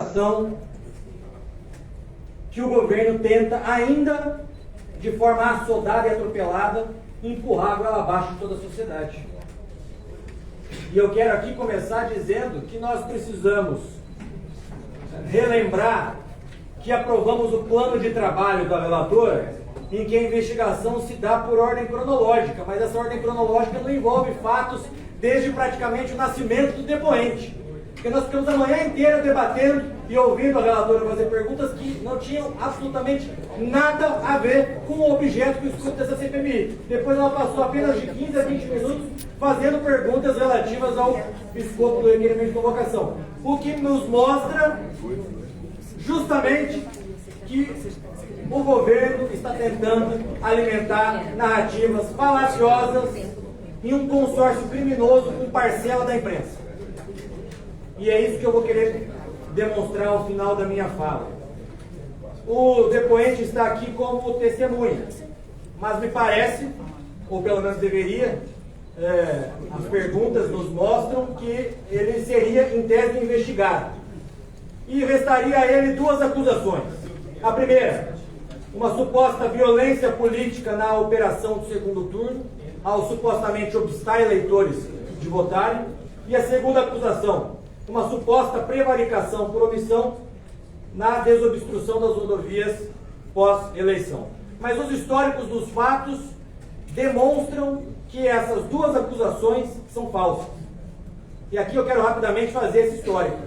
situação que o governo tenta, ainda de forma assodada e atropelada, empurrar a goela abaixo de toda a sociedade. E eu quero aqui começar dizendo que nós precisamos relembrar que aprovamos o plano de trabalho da relatora, em que a investigação se dá por ordem cronológica, mas essa ordem cronológica não envolve fatos desde praticamente o nascimento do depoente. Porque nós ficamos a manhã inteira debatendo e ouvindo a relatora fazer perguntas que não tinham absolutamente nada a ver com o objeto que o escuta dessa CPMI. Depois ela passou apenas de 15 a 20 minutos fazendo perguntas relativas ao escopo do requerimento de convocação. O que nos mostra justamente que o governo está tentando alimentar narrativas falaciosas em um consórcio criminoso com parcela da imprensa. E é isso que eu vou querer demonstrar ao final da minha fala. O depoente está aqui como testemunha, mas me parece, ou pelo menos deveria, as perguntas nos mostram que ele seria em tese investigado. E restaria a ele duas acusações. A primeira, uma suposta violência política na operação do segundo turno, ao supostamente obstar eleitores de votarem. E a segunda acusação, uma suposta prevaricação por omissão na desobstrução das rodovias pós-eleição. Mas os históricos dos fatos demonstram que essas duas acusações são falsas. E aqui eu quero rapidamente fazer esse histórico.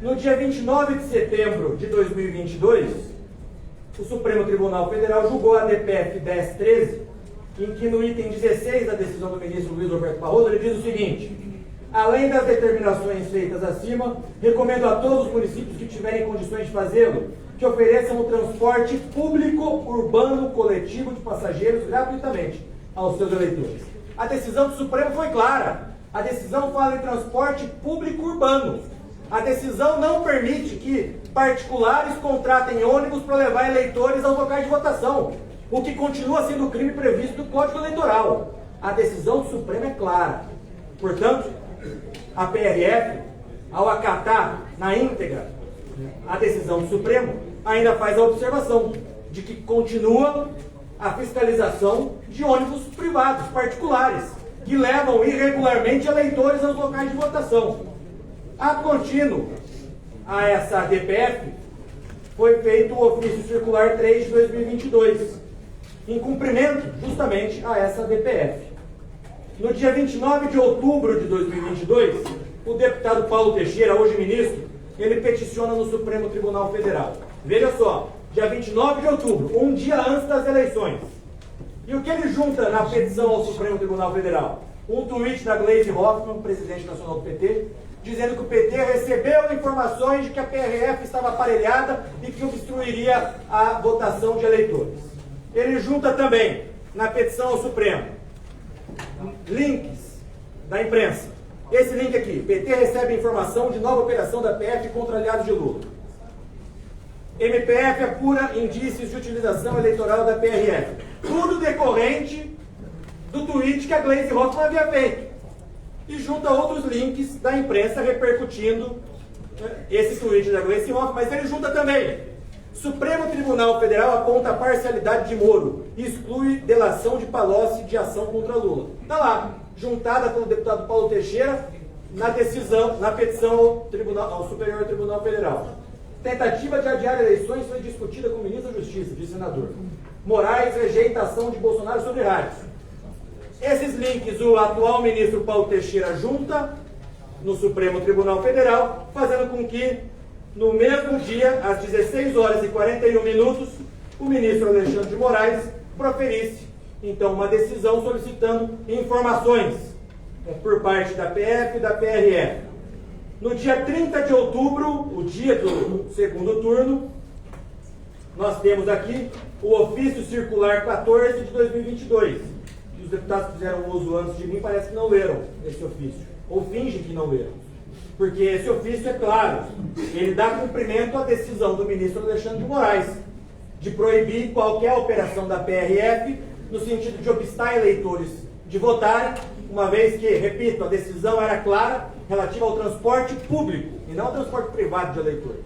No dia 29 de setembro de 2022, o Supremo Tribunal Federal julgou a DPF 1013, em que no item 16 da decisão do ministro Luiz Roberto Barroso, ele diz o seguinte: além das determinações feitas acima, recomendo a todos os municípios que tiverem condições de fazê-lo, que ofereçam o transporte público urbano coletivo de passageiros gratuitamente aos seus eleitores. A decisão do Supremo foi clara. A decisão fala em transporte público urbano. A decisão não permite que particulares contratem ônibus para levar eleitores aos locais de votação, o que continua sendo o crime previsto do Código Eleitoral. A decisão do Supremo é clara. Portanto, a PRF, ao acatar na íntegra a decisão do Supremo, ainda faz a observação de que continua a fiscalização de ônibus privados, particulares, que levam irregularmente eleitores aos locais de votação. A contínuo a essa DPF, foi feito o ofício circular 3 de 2022, em cumprimento justamente a essa DPF. No dia 29 de outubro de 2022, o deputado Paulo Teixeira, hoje ministro, ele peticiona no Supremo Tribunal Federal. Veja só, dia 29 de outubro, um dia antes das eleições. E o que ele junta na petição ao Supremo Tribunal Federal? Um tweet da Gleisi Hoffmann, presidente nacional do PT, dizendo que o PT recebeu informações de que a PRF estava aparelhada e que obstruiria a votação de eleitores. Ele junta também, na petição ao Supremo, links da imprensa. Esse link aqui: PT recebe informação de nova operação da PF contra aliados de Lula. MPF apura indícios de utilização eleitoral da PRF. Tudo decorrente do tweet que a Gleisi Hoffmann havia feito. E junta outros links da imprensa repercutindo esse tweet da Gleisi Hoffmann, mas ele junta também: Supremo Tribunal Federal aponta a parcialidade de Moro e exclui delação de Palocci de ação contra Lula. Está lá, juntada pelo deputado Paulo Teixeira na decisão, na petição ao Superior Tribunal Federal. Tentativa de adiar eleições foi discutida com o ministro da Justiça, disse senador. Moraes rejeita a ação de Bolsonaro sobre rádios. Esses links o atual ministro Paulo Teixeira junta no Supremo Tribunal Federal, fazendo com que, no mesmo dia, às 16 horas e 41 minutos, o ministro Alexandre de Moraes proferisse, então, uma decisão solicitando informações por parte da PF e da PRF. No dia 30 de outubro, o dia do segundo turno, nós temos aqui o ofício circular 14 de 2022. E os deputados que fizeram uso antes de mim parece que não leram esse ofício, ou fingem que não leram. Porque esse ofício é claro, ele dá cumprimento à decisão do ministro Alexandre de Moraes de proibir qualquer operação da PRF no sentido de obstar eleitores de votarem, uma vez que, repito, a decisão era clara relativa ao transporte público e não ao transporte privado de eleitores.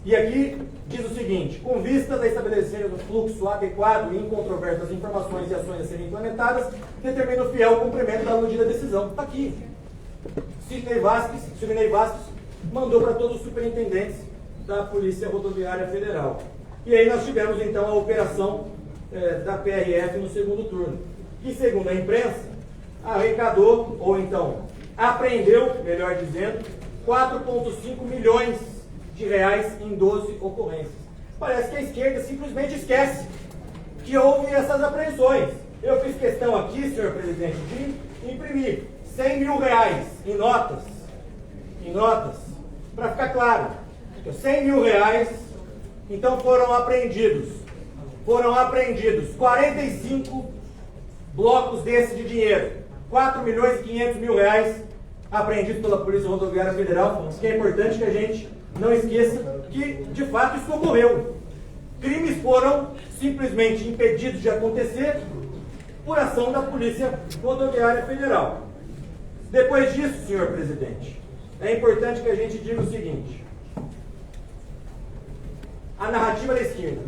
E aqui diz o seguinte: com vistas a estabelecer o fluxo adequado e incontroverso das informações e ações a serem implementadas, determina o fiel cumprimento da aludida decisão. Está aqui. Sidney Vasquez mandou para todos os superintendentes da Polícia Rodoviária Federal. E aí nós tivemos então a operação da PRF no segundo turno, que segundo a imprensa, arrecadou, ou então apreendeu, melhor dizendo, 4,5 milhões de reais em 12 ocorrências. Parece que a esquerda simplesmente esquece que houve essas apreensões. Eu fiz questão aqui, senhor presidente, de imprimir 100 mil reais em notas, para ficar claro, 100 mil reais, então foram apreendidos 45 blocos desse de dinheiro, 4 milhões e 500 mil reais apreendidos pela Polícia Rodoviária Federal, que é importante que a gente não esqueça que, de fato, isso ocorreu. Crimes foram simplesmente impedidos de acontecer por ação da Polícia Rodoviária Federal. Depois disso, senhor presidente, é importante que a gente diga o seguinte: a narrativa da esquerda.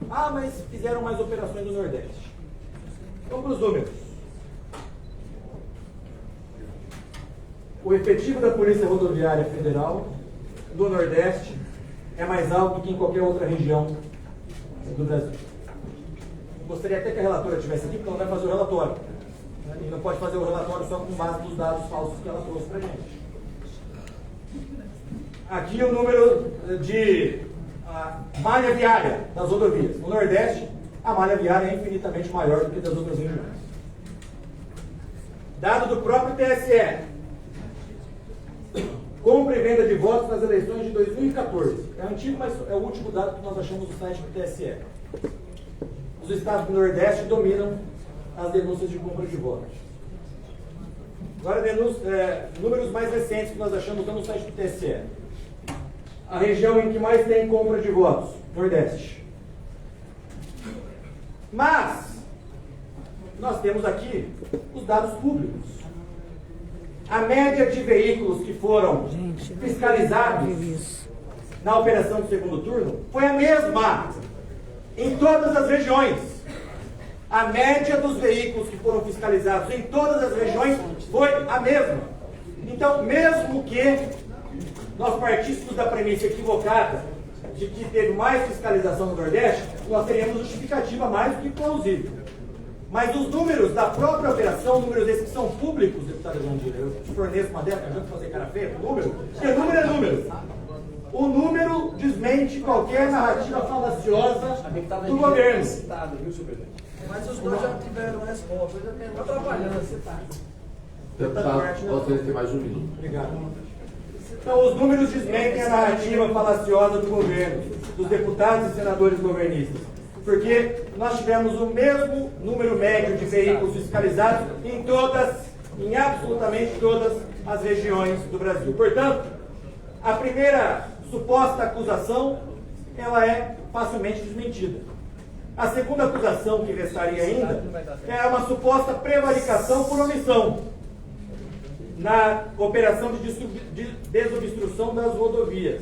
Ah, mas fizeram mais operações no Nordeste. Vamos para os números. O efetivo da Polícia Rodoviária Federal do Nordeste é mais alto que em qualquer outra região do Brasil. Gostaria até que a relatora estivesse aqui, porque ela vai fazer o relatório. E não pode fazer o relatório só com base nos dados falsos que ela trouxe para a gente. Aqui o número de malha viária das rodovias. No Nordeste, a malha viária é infinitamente maior do que das outras regiões. Dado do próprio TSE. Compra e venda de votos nas eleições de 2014. É antigo, mas é o último dado que nós achamos no site do TSE. Os estados do Nordeste dominam as denúncias de compra de votos. Agora, números mais recentes que nós achamos no site do TSE. A região em que mais tem compra de votos, Nordeste. Mas, nós temos aqui os dados públicos. A média de veículos que foram fiscalizados na operação do segundo turno foi a mesma em todas as regiões. A média dos veículos que foram fiscalizados em todas as regiões foi a mesma. Então, mesmo que nós partíssemos da premissa equivocada de que teve mais fiscalização no Nordeste, nós teríamos justificativa mais do que plausível. Mas os números da própria operação, números esses que são públicos, deputado Jandira, eu te forneço uma dessa, não fazer cara feia com número, porque número é número. O número desmente qualquer narrativa falaciosa do governo. Mas os dois já tiveram resposta, eu já tenho trabalhando. Deputado, posso ter mais um minuto. Obrigado. Então, os números desmentem a narrativa falaciosa do governo, dos deputados e senadores governistas. Porque nós tivemos o mesmo número médio de veículos fiscalizados em absolutamente todas as regiões do Brasil. Portanto, a primeira suposta acusação, ela é facilmente desmentida. A segunda acusação que restaria ainda é uma suposta prevaricação por omissão na operação de desobstrução das rodovias.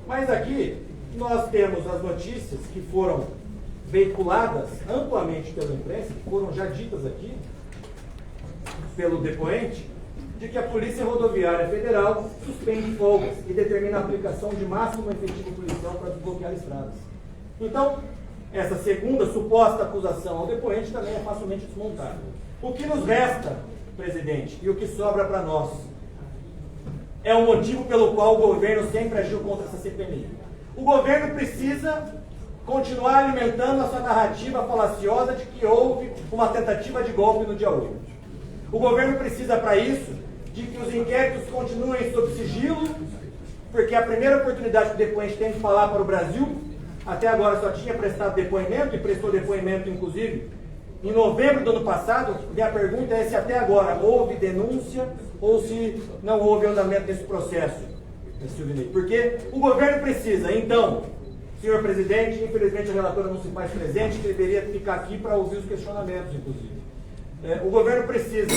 Mas aqui nós temos as notícias que foram veiculadas amplamente pela imprensa, que foram já ditas aqui pelo depoente, de que a Polícia Rodoviária Federal suspende folgas e determina a aplicação de máximo efetivo policial para desbloquear estradas. Então, essa segunda suposta acusação ao depoente também é facilmente desmontada. O que nos resta, presidente, e o que sobra para nós, é o motivo pelo qual o governo sempre agiu contra essa CPMI. O governo precisa continuar alimentando a sua narrativa falaciosa de que houve uma tentativa de golpe no dia 8. O governo precisa, para isso, de que os inquéritos continuem sob sigilo, porque a primeira oportunidade que o depoente tem de falar para o Brasil, até agora só tinha prestado depoimento, e prestou depoimento, inclusive, em novembro do ano passado. Minha pergunta é se até agora houve denúncia ou se não houve andamento desse processo, Silvinei. Porque o governo precisa, então, senhor presidente, infelizmente a relatora não se faz presente, que deveria ficar aqui para ouvir os questionamentos, inclusive. O governo precisa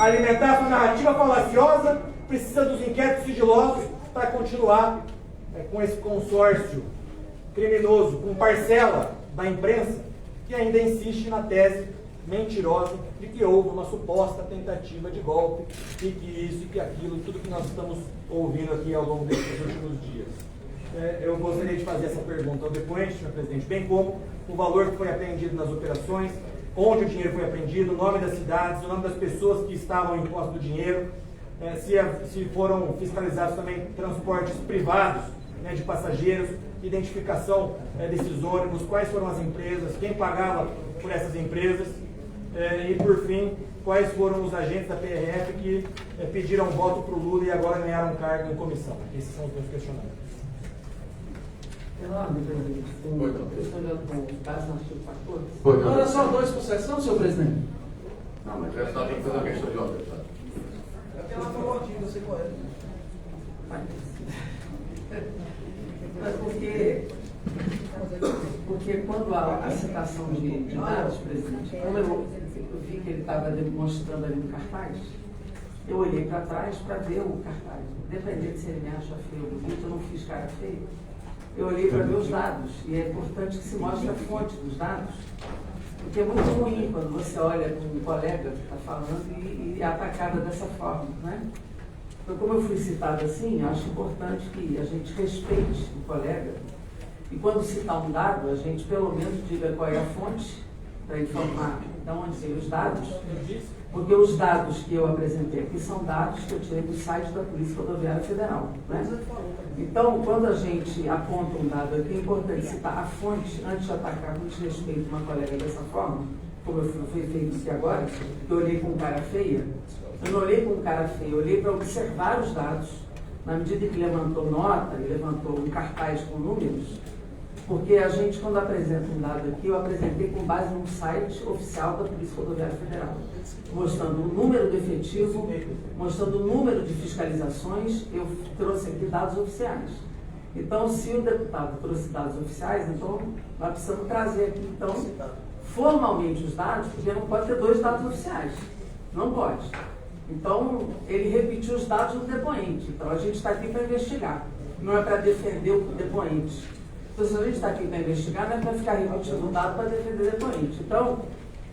alimentar sua narrativa falaciosa, precisa dos inquéritos sigilosos para continuar com esse consórcio criminoso, com parcela da imprensa, que ainda insiste na tese mentirosa de que houve uma suposta tentativa de golpe e que isso e que aquilo, tudo que nós estamos ouvindo aqui ao longo desses últimos dias. Eu gostaria de fazer essa pergunta ao depoente, senhor presidente, bem como o valor que foi apreendido nas operações, onde o dinheiro foi apreendido, o nome das cidades, o nome das pessoas que estavam em posse do dinheiro, se foram fiscalizados também transportes privados, né, de passageiros, identificação desses ônibus, quais foram as empresas, quem pagava por essas empresas, e por fim, quais foram os agentes da PRF que pediram voto para o Lula e agora ganharam cargo em comissão. Esses são os meus questionamentos. Pela ordem, presidente. Eu estou olhando com o caso no artigo 14. Foi, Olha só, 2 por sessão, senhor presidente. Não, mas já está tem que fazer uma questão de ordem, deputado. Ela falou aqui, você correto. Mas porque quando há a citação de dados, presidente, como eu vi que ele estava demonstrando ali no cartaz, eu olhei para trás para ver o cartaz. Independente se ele me acha feio ou bonito, eu não fiz cara feia. Eu olhei para ver os dados, e é importante que se mostre a fonte dos dados, porque é muito ruim quando você olha para um colega que está falando e é atacada dessa forma, né? Então, como eu fui citado assim, acho importante que a gente respeite o colega e quando citar um dado, a gente pelo menos diga qual é a fonte para informar de onde vêm os dados, porque os dados que eu apresentei aqui são dados que eu tirei do site da Polícia Rodoviária Federal, né? Então, quando a gente aponta um dado aqui, é importante citar a fonte antes de atacar com desrespeito uma colega dessa forma, como eu fui feito aqui agora, que eu olhei com cara feia. Eu não olhei com cara feia, eu olhei para observar os dados, na medida que levantou nota, ele levantou um cartaz com números, porque a gente, quando apresenta um dado aqui, eu apresentei com base num site oficial da Polícia Rodoviária Federal, mostrando o número do efetivo, mostrando o número de fiscalizações, eu trouxe aqui dados oficiais. Então, se o deputado trouxe dados oficiais, então nós precisamos trazer aqui, então, formalmente os dados, porque não pode ter 2 dados oficiais, não pode. Então, ele repetiu os dados do depoente, então a gente está aqui para investigar, não é para defender o depoente. Então, se a gente está aqui para investigar, não é para ficar repetindo o dado para defender o depoente. Então,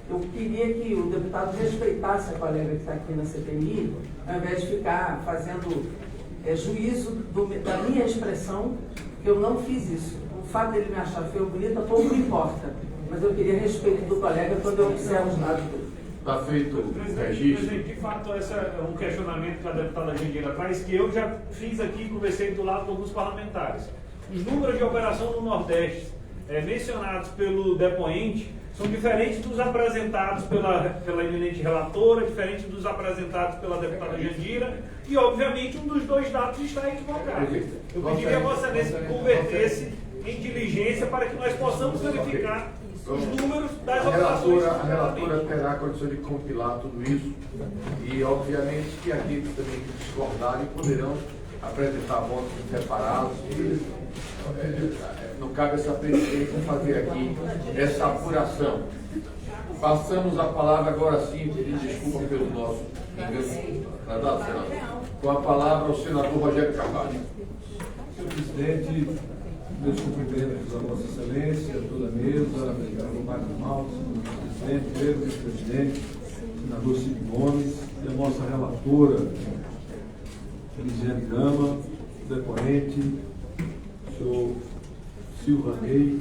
eu queria que o deputado respeitasse a colega que está aqui na CPMI, ao invés de ficar fazendo juízo da minha expressão, que eu não fiz isso. O fato dele me achar feio ou bonita pouco me importa, mas eu queria respeito do colega quando eu observo os dados dele. Está feito o registro. Presidente, de fato, esse é um questionamento que a deputada Jandira traz, que eu já fiz aqui e conversei do lado com alguns parlamentares. Os números de operação no Nordeste mencionados pelo depoente são diferentes dos apresentados pela eminente relatora, diferentes dos apresentados pela deputada Jandira, e, obviamente, um dos 2 dados está equivocado. Eu pediria a Vossa Excelência que convertesse em diligência para que nós possamos verificar os números das operações. A relatora terá a condição de compilar tudo isso e, obviamente, que aqueles também que discordarem poderão apresentar votos separados e não cabe essa presidência fazer aqui essa apuração. Passamos a palavra agora sim, pedindo desculpa pelo nosso engano. Tratado, senador. Com a palavra ao senador Rogério Carvalho. Senhor presidente, meus cumprimentos a Vossa Excelência, a toda a mesa, ao Magno Malta, senhor presidente, eu, vice-presidente, senador Cid Gomes, e a nossa relatora, Elisiane Gama, o depoente, o senhor Silvanei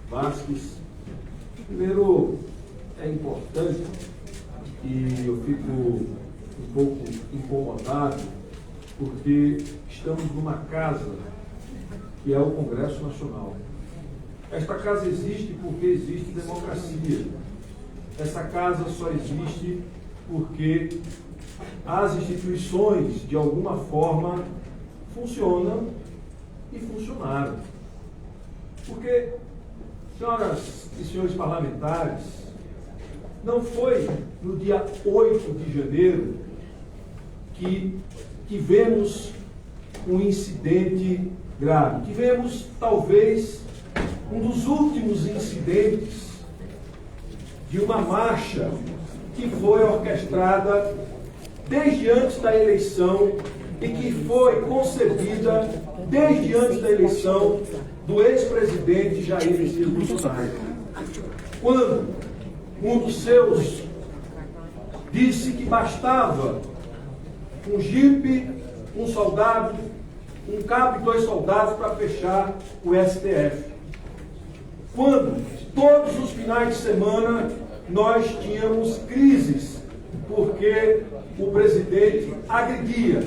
Vasques. Primeiro, é importante, e eu fico um pouco incomodado, porque estamos numa casa que é o Congresso Nacional. Esta casa existe porque existe democracia. Essa casa só existe porque as instituições, de alguma forma, funcionam e funcionaram. Porque, senhoras e senhores parlamentares, não foi no dia 8 de janeiro que tivemos um incidente grave. Tivemos, talvez, um dos últimos incidentes de uma marcha que foi orquestrada desde antes da eleição e que foi concebida desde antes da eleição do ex-presidente Jair Messias Bolsonaro. Quando um dos seus disse que bastava um jipe, um soldado, um cabo e 2 soldados para fechar o STF. Quando todos os finais de semana nós tínhamos crises, porque o presidente agredia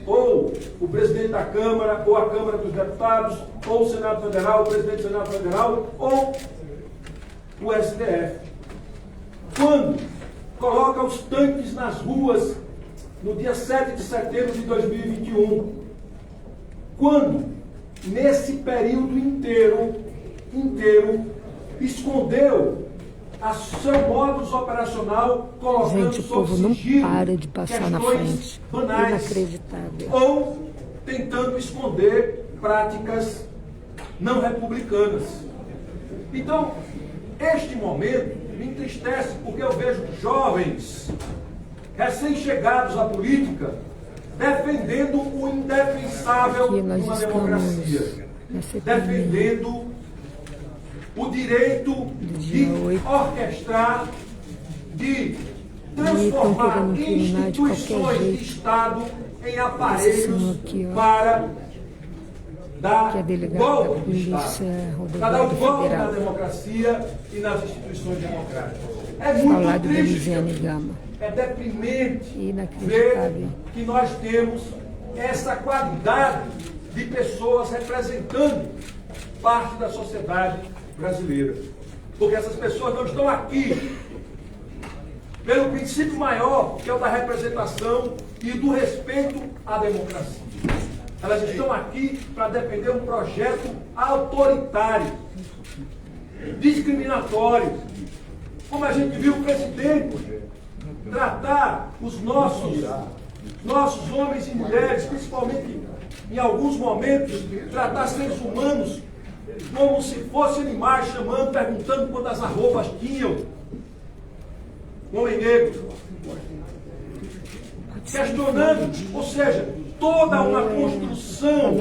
ou o presidente da Câmara, ou a Câmara dos Deputados, ou o Senado Federal, o presidente do Senado Federal, ou o STF. Quando coloca os tanques nas ruas no dia 7 de setembro de 2021. Quando, nesse período inteiro, escondeu a seu modus operacional, colocando Gente, o povo não para de passar na frente. banais, Inacreditável. ou tentando esconder práticas não republicanas. Então, este momento me entristece, porque eu vejo jovens recém-chegados à política defendendo o indefensável Aqui de nós uma estamos democracia, na CPI. defendendo o direito dia de 8. orquestrar, de estão transformar querendo incriminar de qualquer instituições de jeito. Estado em Esse aparelhos senhor aqui, ó, para dar que é delegado golpe da de Polícia Estado, para dar o Rodoviária golpe Federal. na democracia e nas instituições democráticas. É Está ao muito lado da triste, Elisiane Gama. é deprimente ver Inacreditável. que nós temos essa qualidade de pessoas representando parte da sociedade brasileira. Porque essas pessoas não estão aqui pelo princípio maior, que é o da representação e do respeito à democracia. Elas estão aqui para defender um projeto autoritário, discriminatório. Como a gente viu o presidente tratar os nossos homens e mulheres, principalmente em alguns momentos, tratar seres humanos como se fossem animais, chamando, perguntando quantas arrobas tinham. Um homem negro. Questionando, ou seja, toda uma construção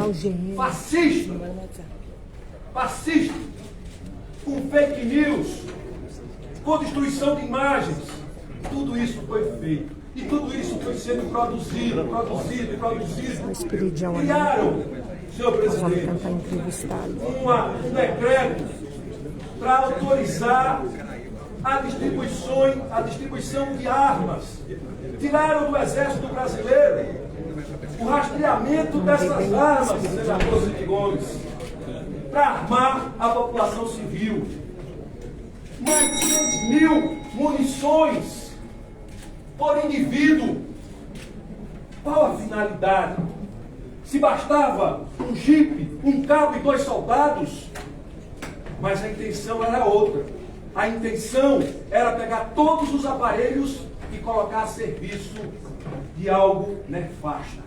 fascista, com fake news, com destruição de imagens. Tudo isso foi feito. E tudo isso foi sendo produzido. Criaram, senhor Nós vamos presidente, tentar entrevistá-lo. um decreto para autorizar a distribuição de armas. Tiraram do Exército Brasileiro o rastreamento dessas armas, senador Cid Gomes, para armar a população civil. Mais de 6.000 munições por indivíduo. Qual a finalidade? Se bastava um jipe, um cabo e 2 soldados, mas a intenção era outra. A intenção era pegar todos os aparelhos e colocar a serviço de algo nefasto.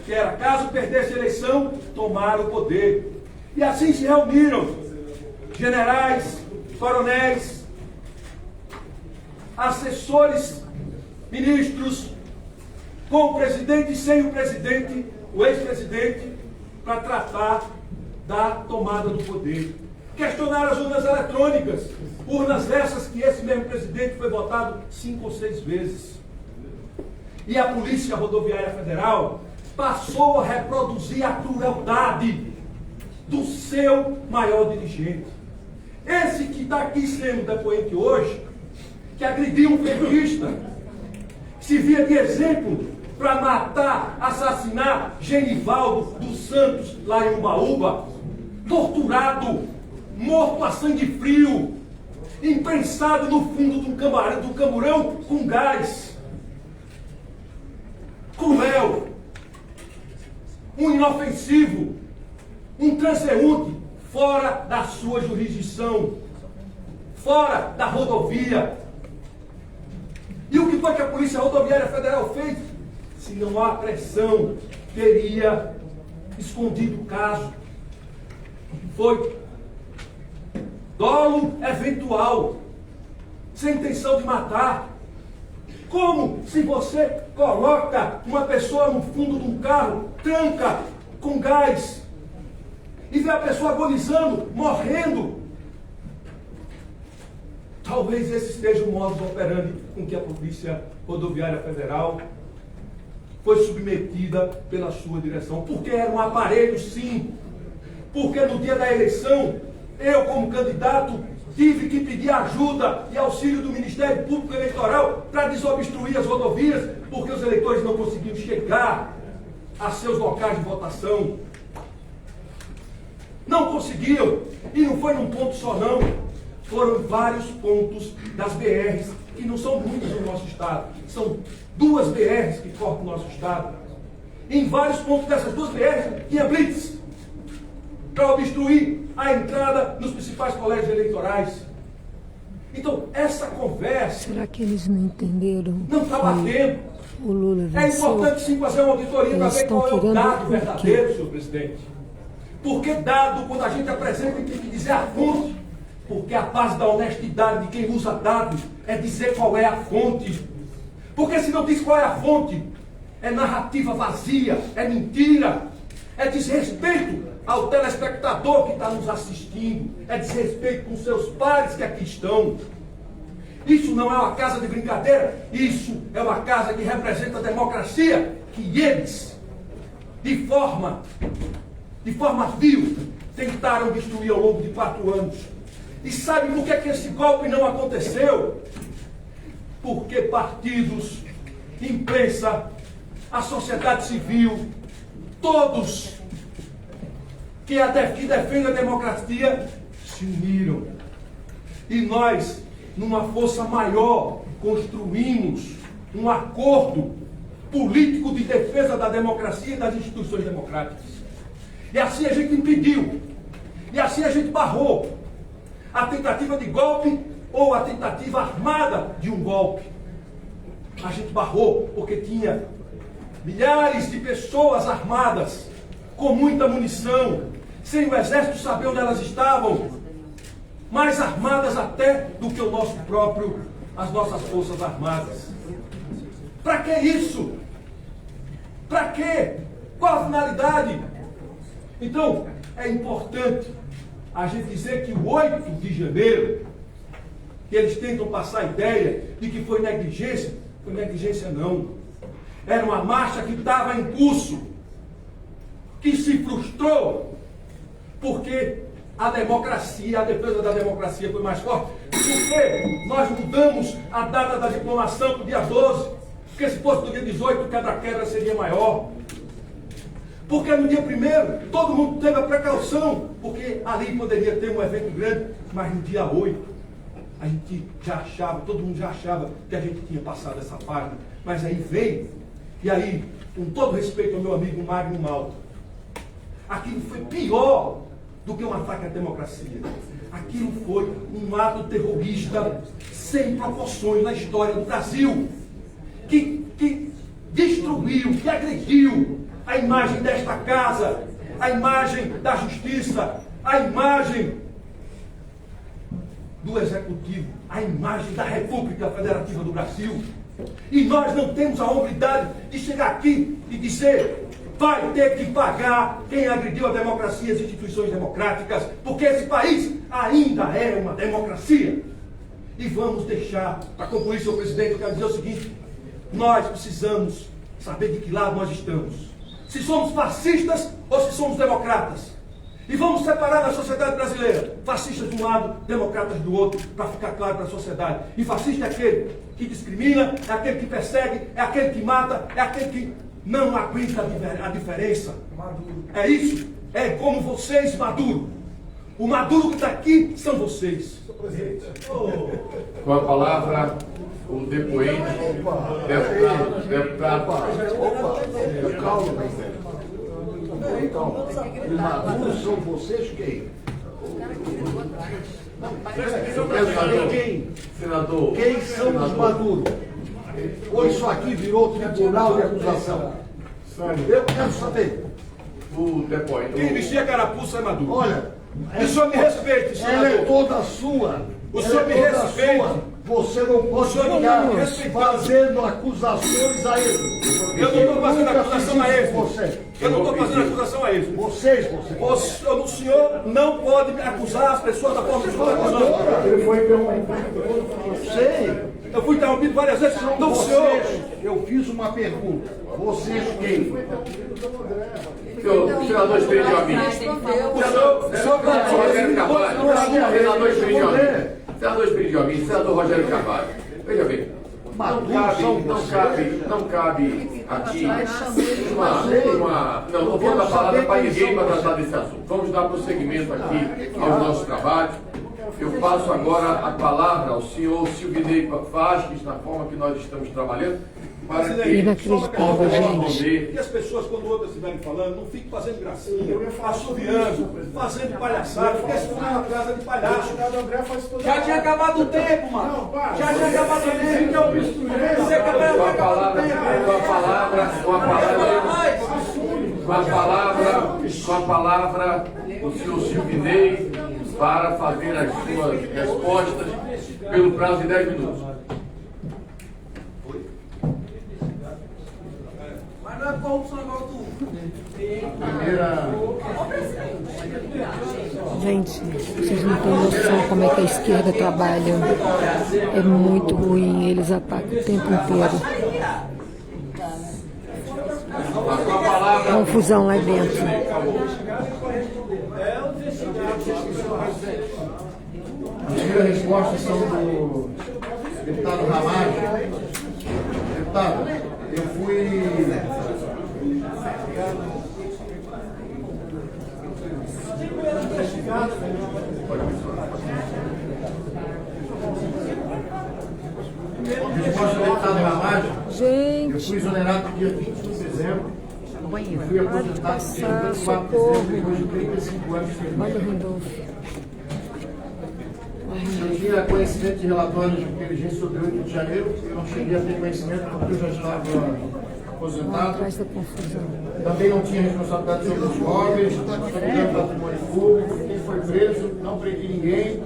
Que era, caso perdesse a eleição, tomar o poder. E assim se reuniram generais, coronéis, assessores, ministros, com o presidente e sem o presidente, o ex-presidente, para tratar da tomada do poder. Questionaram as urnas eletrônicas, urnas essas que esse mesmo presidente foi votado 5 ou 6 vezes. E a Polícia Rodoviária Federal passou a reproduzir a crueldade do seu maior dirigente. Esse que está aqui sendo depoente hoje, que agrediu um petista, que se via de exemplo para matar, assassinar Genivaldo dos Santos lá em Ubaúba, torturado, morto a sangue frio, imprensado no fundo do camburão com gás. Cruel, um inofensivo, um transeunte fora da sua jurisdição, fora da rodovia. E o que foi que a Polícia Rodoviária Federal fez? Se não há pressão, teria escondido o caso. Foi dolo eventual, sem intenção de matar. Como se você coloca uma pessoa no fundo de um carro, tranca com gás e ver a pessoa agonizando, morrendo. Talvez esse seja o modus operandi com que a Polícia Rodoviária Federal foi submetida pela sua direção. Porque era um aparelho, sim. Porque no dia da eleição, eu, como candidato, tive que pedir ajuda e auxílio do Ministério Público Eleitoral para desobstruir as rodovias, porque os eleitores não conseguiam chegar a seus locais de votação. Não conseguiam. E não foi num ponto só, não. Foram vários pontos das BRs, que não são muitas no nosso estado. São 2 BRs que cortam o nosso estado. E em vários pontos dessas 2 BRs tinha blitz para obstruir a entrada nos principais colégios eleitorais. Então, essa conversa... Será que eles não entenderam? Não está batendo. O Lula É venceu. importante sim fazer uma auditoria para Eles ver estão qual é o querendo dado o quê? verdadeiro, senhor presidente. Porque dado, quando a gente apresenta, tem que dizer a fonte. Porque a base da honestidade de quem usa dados é dizer qual é a fonte. Porque se não diz qual é a fonte, é narrativa vazia, é mentira, é desrespeito ao telespectador que está nos assistindo, é desrespeito com seus pares que aqui estão. Isso não é uma casa de brincadeira, isso é uma casa que representa a democracia que eles, de forma vil, tentaram destruir ao longo de 4 anos. E sabe por que esse golpe não aconteceu? Porque partidos, imprensa, a sociedade civil, todos que defendem a democracia se uniram. E nós, numa força maior, construímos um acordo político de defesa da democracia e das instituições democráticas. E assim a gente impediu, e assim a gente barrou a tentativa de golpe ou a tentativa armada de um golpe. A gente barrou porque tinha milhares de pessoas armadas, com muita munição, sem o exército saber onde elas estavam, mais armadas até do que as nossas forças armadas. Para que isso? Para quê? Qual a finalidade? Então, é importante a gente dizer que o 8 de janeiro, que eles tentam passar a ideia de que foi negligência não. Era uma marcha que estava em curso, que se frustrou, porque a democracia, a defesa da democracia foi mais forte. Porque nós mudamos a data da diplomação para o dia 12, porque se fosse no dia 18, o quebra-quebra seria maior. Porque no dia 1º, todo mundo teve a precaução, porque ali poderia ter um evento grande, mas no dia 8, a gente já achava, todo mundo já achava que a gente tinha passado essa página. Mas aí veio, e aí, com todo respeito ao meu amigo Magno Malta, aquilo foi pior do que um ataque à democracia. Aquilo foi um ato terrorista sem proporções na história do Brasil, que destruiu, que agrediu a imagem desta casa, a imagem da justiça, a imagem do executivo, a imagem da República Federativa do Brasil. E nós não temos a hombridade de chegar aqui e dizer: vai ter que pagar quem agrediu a democracia e as instituições democráticas, porque esse país ainda é uma democracia. E vamos deixar, para concluir, senhor presidente, eu quero dizer o seguinte: nós precisamos saber de que lado nós estamos. Se somos fascistas ou se somos democratas. E vamos separar da sociedade brasileira fascistas de um lado, democratas do outro, para ficar claro para a sociedade. E fascista é aquele que discrimina, é aquele que persegue, é aquele que mata, é aquele que não aguenta a diferença. É isso. É como vocês, Maduro. O Maduro que está aqui são vocês. Com a palavra, o depoente, deputado. Calma, presidente. Calma. Os maduros são vocês quem? Senador. Quem são os maduros? Ou isso aqui virou tribunal de acusação? Eu quero saber. O depoente. Quem vestia carapuça é Maduro. Olha, o senhor me respeite, senador. ela é toda sua. O senhor me respeite. Você não pode senhor não ficar me respeitando. fazendo acusações a ele. Eu não estou fazendo Nunca acusação fiz a isso ele. com você. Eu não estou fazendo acusação a ele. Vocês. O senhor não pode me acusar as pessoas da forma que o senhor está acusando. Ele foi interrompido. Sei. Eu fui interrompido várias vezes. Não, senhor. Eu fiz uma pergunta. Vocês quem? Senador Espírito Amin. Senador Espírito Amin, senador Rogério Carvalho. Veja bem, não cabe aqui não vou dar palavra para ninguém para tratar desse assunto. Vamos dar prosseguimento aqui ao nosso trabalho. Eu passo agora a palavra ao senhor Silvinei Vasques, na forma que nós estamos trabalhando, para que Inacreditável, gente. E as pessoas, quando outras estiverem falando, não fiquem fazendo gracinha, assoviando, fazendo palhaçada, porque isso não é uma casa de palhaço. Já tinha acabado o tempo, mano. Já tinha acabado o tempo. Você acabou uma palavra, o senhor Silvinei para fazer as suas respostas pelo prazo de 10 minutos. Mas não é corrupção igual tu. Gente, vocês não têm noção como é que a esquerda trabalha. É muito ruim, eles atacam o tempo inteiro. Confusão lá dentro. As primeiras respostas são do deputado Ramagem. Deputado, eu fui... Resposta do deputado Ramagem. Eu fui exonerado no dia 20 de dezembro. Eu fui aposentado no dia 24 de dezembro, depois de 35 anos de serviço. Olha o Randolfo. Eu tinha conhecimento de relatórios de inteligência sobre o 8 de janeiro, eu não cheguei a ter conhecimento porque eu já estava aposentado. Atrás da confusão. Também não tinha responsabilidade sobre os imóveis, sobre o patrimônio público, quem foi preso, não prendi ninguém.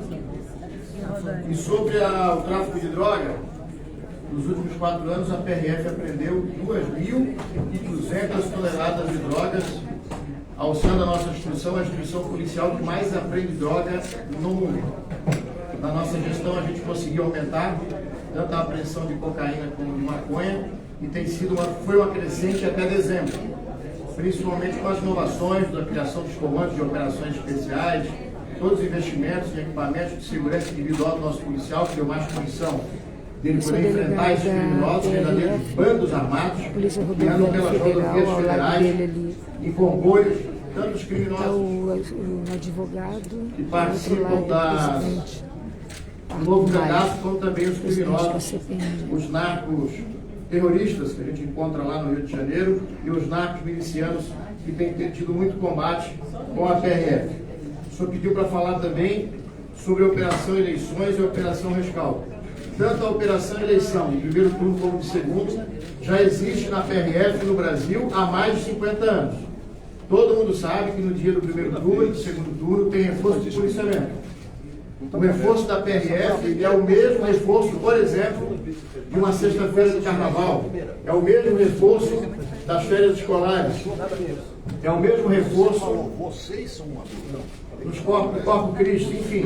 E sobre o tráfico de droga, nos últimos 4 anos a PRF apreendeu 2.200 toneladas de drogas, alçando a nossa instituição, a instituição policial que mais apreende droga no mundo. Na nossa gestão a gente conseguiu aumentar tanto a apreensão de cocaína como de maconha e foi uma crescente até dezembro, principalmente com as inovações da criação dos comandos de operações especiais, todos os investimentos em equipamentos de segurança individual do nosso policial, que deu mais condição dele poder enfrentar esses criminosos, verdadeiros bandos armados, que andam pelas rodovias federais em comboios, tanto os criminosos o advogado que participam do novo cadastro, como também os criminosos, os narcos terroristas que a gente encontra lá no Rio de Janeiro e os narcos milicianos que têm tido muito combate com a PRF. O senhor pediu para falar também sobre a Operação Eleições e a Operação Rescaldo. Tanto a Operação Eleição, de primeiro turno como de segundo, já existe na PRF no Brasil há mais de 50 anos. Todo mundo sabe que no dia do primeiro turno e do segundo turno tem reforço de policiamento. O reforço da PRF é o mesmo reforço, por exemplo, de uma sexta-feira de carnaval. É o mesmo reforço das férias escolares. É o mesmo reforço dos Corpo Cristo, enfim.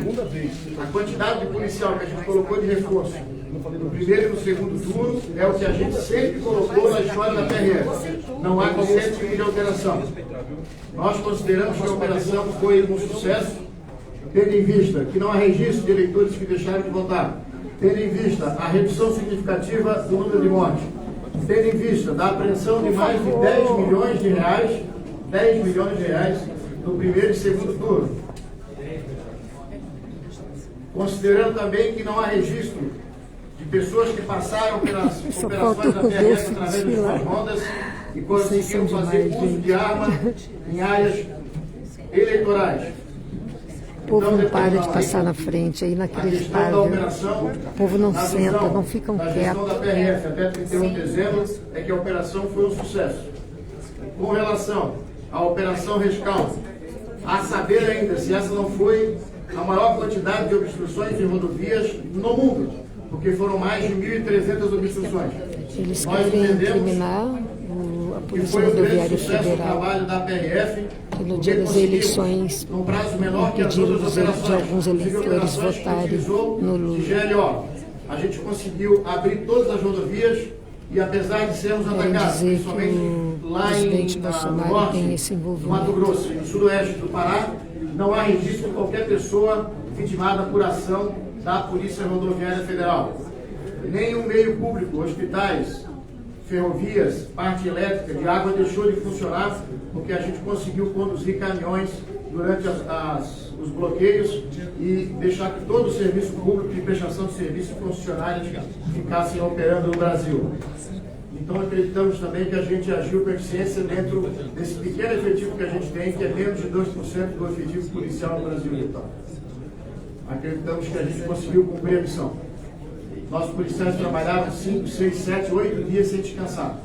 A quantidade de policial que a gente colocou de reforço no primeiro e no segundo turno é o que a gente sempre colocou na história da PRF. Não há qualquer tipo de alteração. Nós consideramos que a operação foi um sucesso, tendo em vista que não há registro de eleitores que deixaram de votar, tendo em vista a redução significativa do número de mortes, tendo em vista da apreensão de mais de 10 milhões de reais no primeiro e segundo turno. Considerando também que não há registro de pessoas que passaram operações da PRF através de suas rondas e conseguiram fazer uso de arma em áreas eleitorais. O povo não para de passar na frente, é inacreditável. O povo não senta, não ficam quietos. A gestão da PRF até 31 de dezembro é que a operação foi um sucesso. Com relação à Operação Rescaldo, a saber ainda se essa não foi a maior quantidade de obstruções em rodovias no mundo. porque foram mais de 1.300 obstruções. Eles Nós querem entendemos incriminar a que Polícia foi um grande Rodoviária sucesso o Federal, trabalho da PRF, que no porque dia das conseguiu, eleições, num prazo menor que as impediram outras operações, de alguns eleitores operações que votarem utilizou no Lula. de GLO. A gente conseguiu abrir todas as rodovias e, apesar de sermos Querem atacados, dizer principalmente que o lá presidente no Bolsonaro norte, tem esse no envolvimento. Mato Grosso e no sudoeste do Pará, não há registro de qualquer pessoa vitimada por ação da Polícia Rodoviária Federal. Nenhum meio público, hospitais, ferrovias, parte elétrica, de água deixou de funcionar porque a gente conseguiu conduzir caminhões durante os bloqueios e deixar que todo o serviço público de prestação de serviços funcionários ficassem operando no Brasil. Então acreditamos também que a gente agiu com eficiência dentro desse pequeno efetivo que a gente tem, que é menos de 2% do efetivo policial no Brasil. Então, acreditamos que a gente conseguiu cumprir a missão. Nossos policiais trabalhavam 5, 6, 7, 8 dias sem descansar.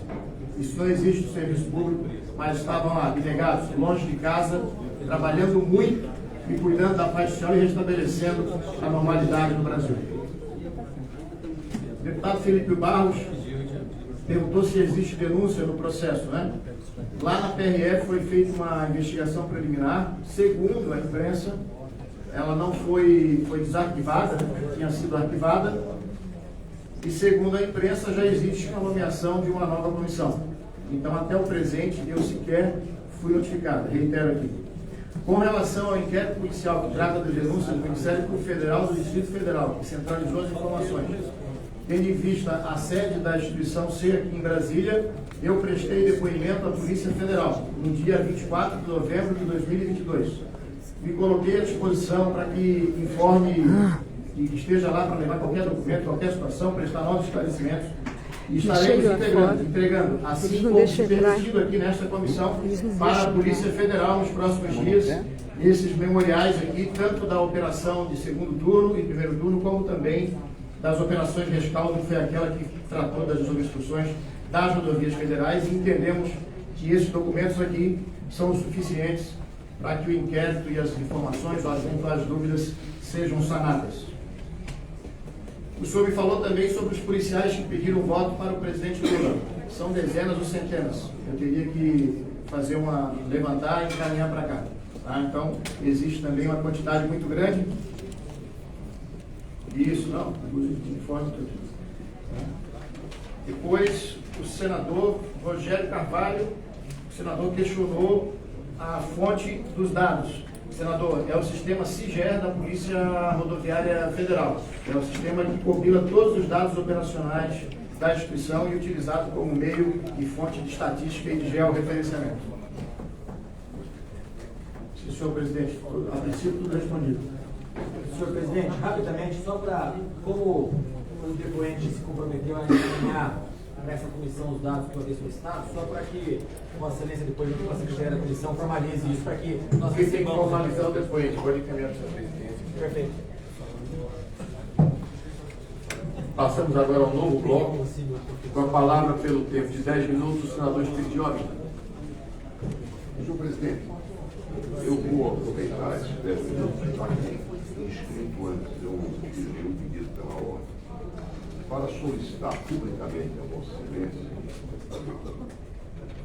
Isso não existe no serviço público, mas estavam lá, abnegados, longe de casa, trabalhando muito e cuidando da paz social e restabelecendo a normalidade no Brasil. O deputado Felipe Barros perguntou se existe denúncia no processo, né? Lá na PRF foi feita uma investigação preliminar, segundo a imprensa, ela não foi desarquivada, tinha sido arquivada, e segundo a imprensa já existe a nomeação de uma nova comissão. Então, até o presente, eu sequer fui notificado, reitero aqui. Com relação ao inquérito policial que trata da denúncia do Ministério Público Federal do Distrito Federal, que centralizou as informações, tendo em vista a sede da instituição ser aqui em Brasília, eu prestei depoimento à Polícia Federal no dia 24 de novembro de 2022. Me coloquei à disposição para que informe e esteja lá para levar qualquer documento, qualquer situação, prestar novos esclarecimentos. E estaremos entregando, assim como se permitido aqui nesta comissão, para a Polícia Federal nos próximos dias, esses memoriais aqui, tanto da operação de segundo turno e primeiro turno, como também das operações rescaldo, que foi aquela que tratou das obstruções das rodovias federais, e entendemos que esses documentos aqui são suficientes para que o inquérito e as informações, o assunto, as dúvidas sejam sanadas. O senhor me falou também sobre os policiais que pediram voto para o presidente Lula. São dezenas ou centenas. Eu teria que fazer levantar e encaminhar para cá. Tá? Então, existe também uma quantidade muito grande. Isso, não, informe tudo. Depois, o senador Rogério Carvalho, o senador questionou a fonte dos dados. Senador, é o sistema SIGER da Polícia Rodoviária Federal. É o sistema que compila todos os dados operacionais da instituição e utilizado como meio e fonte de estatística e de georreferenciamento. Sim, senhor presidente, a princípio tudo respondido. Senhor presidente, rapidamente, só para, como o depoente se comprometeu a encaminhar nessa comissão os dados que eu havia solicitado, só para que Vossa Excelência, depois de a Secretaria da Comissão, formalize isso para que nós Quem tem que recebamos. formalizar o depoente, pode encaminhar para a presidência. Perfeito. Passamos agora ao novo bloco, com a palavra pelo tempo de 10 minutos, o senador Espiridione. Senhor presidente, eu vou aproveitar esses 10 minutos para quem inscrito antes, eu fiz um pedido pela ordem, para solicitar publicamente a Vossa Excelência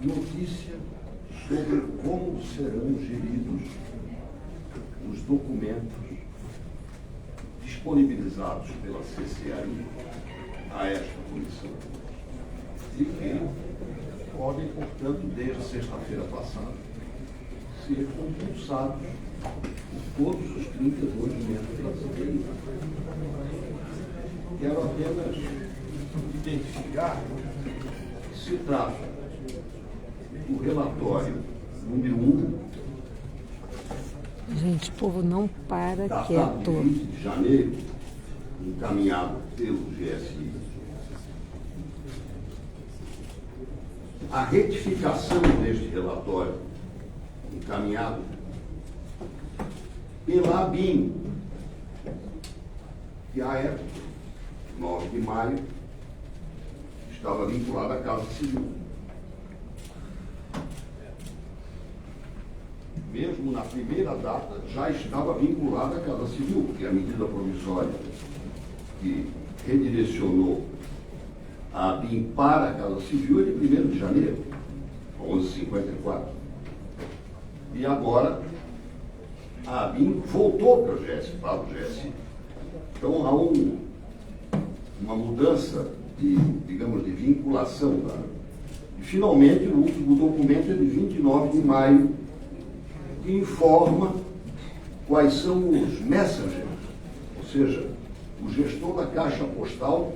notícia sobre como serão geridos os documentos disponibilizados pela CCAI a esta comissão e que podem, portanto, desde sexta-feira passada, ser compulsados por todos os 32 membros da CCAI. Quero apenas identificar que se trata do relatório número 1, Gente, o povo não para datado quieto. 20 de janeiro, encaminhado pelo GSI. A retificação deste relatório, encaminhado pela ABIN, que à época, 9 de maio, estava vinculada à Casa Civil. Mesmo na primeira data, já estava vinculada à Casa Civil, porque a medida provisória que redirecionou a ABIN para a Casa Civil de 1º de janeiro, 11h54. E agora a ABIN voltou para o GSI. Então há uma mudança de, digamos, de vinculação. E finalmente o último documento é de 29 de maio, que informa quais são os messengers, ou seja, o gestor da caixa postal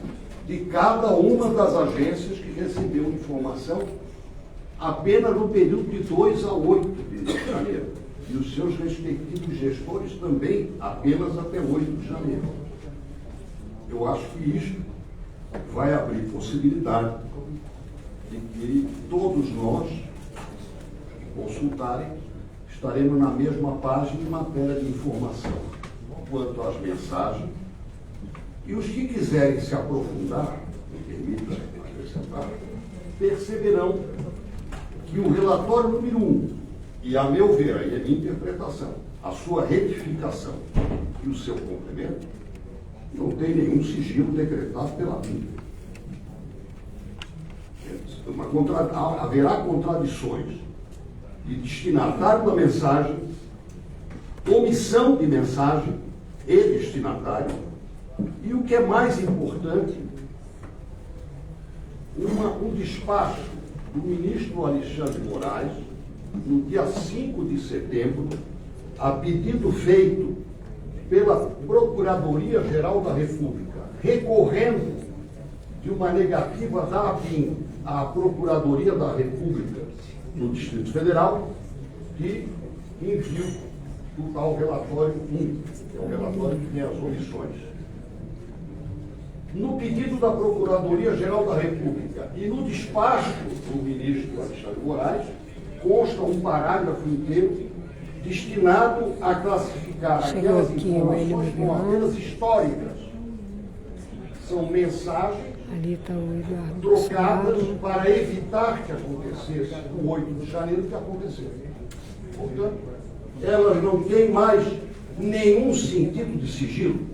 de cada uma das agências que recebeu informação apenas no período de 2 a 8 de janeiro. E os seus respectivos gestores também apenas até 8 de janeiro. Eu acho que isso vai abrir possibilidade de que todos nós que consultarem estaremos na mesma página em matéria de informação quanto às mensagens. E os que quiserem se aprofundar, me permita acrescentar, perceberão que o relatório número 1, e a meu ver, aí é a minha interpretação, a sua retificação e o seu complemento, não tem nenhum sigilo decretado pela Bíblia. Haverá contradições de destinatário da mensagem, omissão de mensagem e destinatário, e o que é mais importante, um despacho do ministro Alexandre Moraes, no dia 5 de setembro, a pedido feito pela Procuradoria-Geral da República, recorrendo de uma negativa da ABIN à Procuradoria da República no Distrito Federal, que enviou o tal relatório 1, que é o relatório que tem as omissões. No pedido da Procuradoria-Geral da República e no despacho do ministro Alexandre Moraes, consta um parágrafo inteiro destinado a classificar aquelas informações como apenas históricas. São mensagens trocadas para evitar que acontecesse o 8 de janeiro que aconteceu. Portanto, elas não têm mais nenhum sentido de sigilo.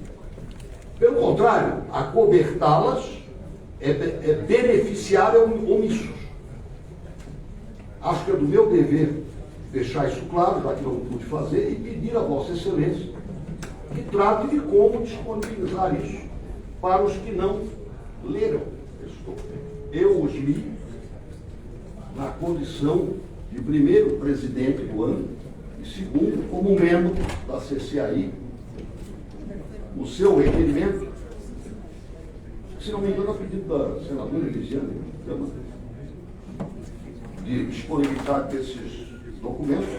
Pelo contrário, acobertá-las é beneficiar omissos. Acho que é do meu dever deixar isso claro, já que não pude fazer, e pedir a Vossa Excelência que trate de como disponibilizar isso para os que não leram esse documento. Eu os li na condição de primeiro presidente do ano e segundo como membro da CCAI. O seu requerimento, se não me engano, a pedido da senadora Elisiane, de disponibilidade desses documentos,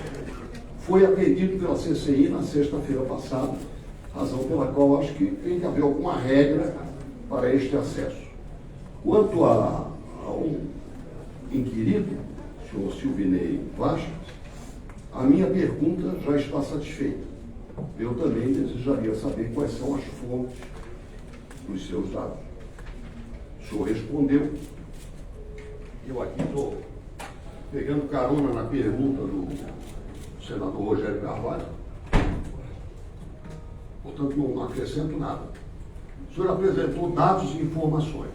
foi atendido pela CCI na sexta-feira passada, razão pela qual acho que tem que haver alguma regra para este acesso. Quanto ao inquirido, senhor Silvinei Vasco, a minha pergunta já está satisfeita. Eu também desejaria saber quais são as fontes dos seus dados. O senhor respondeu. Eu aqui estou pegando carona na pergunta do senador Rogério Carvalho. Portanto, não acrescento nada. O senhor apresentou dados e informações.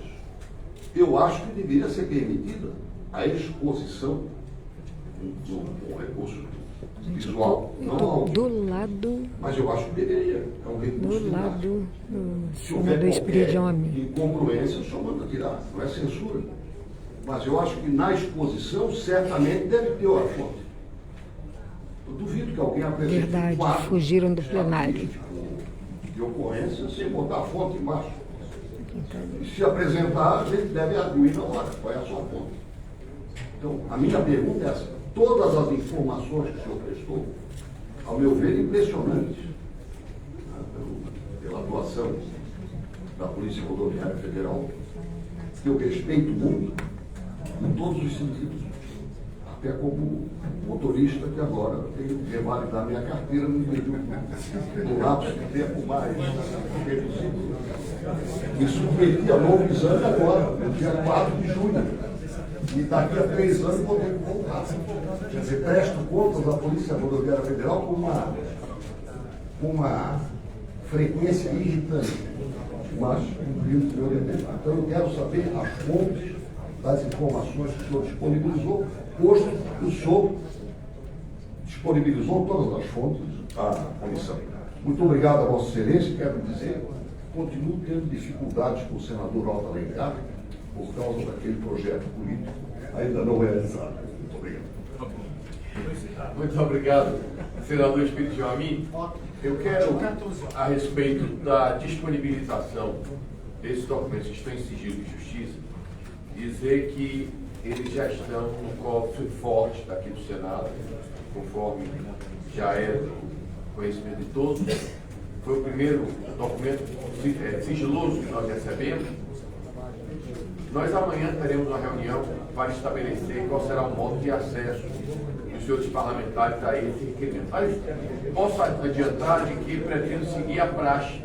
Eu acho que deveria ser permitida a exposição com recurso visual. Não do lado. Mas eu acho que deveria. É um recurso do lado se houver do Espiridione. incongruência, só manda tirar. Não é censura. Mas eu acho que na exposição certamente deve ter a fonte. Eu duvido que alguém apresente Verdade, fugiram do plenário. De ocorrência sem botar a fonte embaixo. E se apresentar, a gente deve arguir na hora. Qual é a sua fonte? Então, a minha pergunta é essa. Todas as informações que o senhor prestou, ao meu ver, impressionantes, pela atuação da Polícia Rodoviária Federal, que eu respeito muito, em todos os sentidos, até como motorista que agora tenho que revalidar minha carteira no lapso de tempo mais reduzido. Me submeti a novo exame agora, no dia 4 de junho. E daqui a 3 anos vou ter que voltar. Quer dizer, presto contas à Polícia Rodoviária Federal com uma frequência irritante, mas cumprir o seu dever. Então eu quero saber as fontes das informações que o senhor disponibilizou, posto que o senhor disponibilizou todas as fontes à comissão. Muito obrigado a Vossa Excelência. Quero dizer, continuo tendo dificuldades com o senador Alto Alencar por causa daquele projeto político ainda não realizado. Muito obrigado. Muito obrigado, senador Espírito Joaquim. Eu quero, a respeito da disponibilização desses documentos que estão em sigilo de justiça, dizer que eles já estão no cofre forte daqui do Senado, conforme já é do conhecimento de todos. Foi o primeiro documento sigiloso que nós recebemos. Nós amanhã teremos uma reunião para estabelecer qual será o modo de acesso dos senhores parlamentares a esse requerimento. Mas posso adiantar de que pretendo seguir a praxe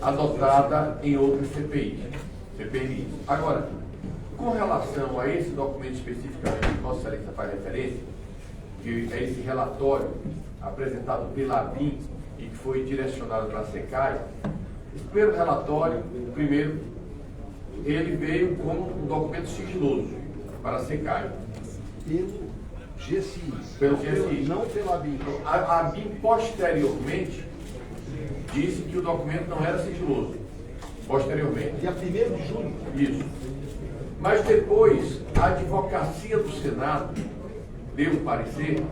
adotada em outras CPMI. Agora, com relação a esse documento especificamente que Vossa Excelência faz referência, que é esse relatório apresentado pela ABIN e que foi direcionado para a SECAI, esse primeiro relatório, ele veio como um documento sigiloso para a SECAI. Pelo GSI. Não pela ABIN. A ABIN, posteriormente, disse que o documento não era sigiloso. Posteriormente. Dia 1º de junho. Isso. Mas depois, a advocacia do Senado deu um parecer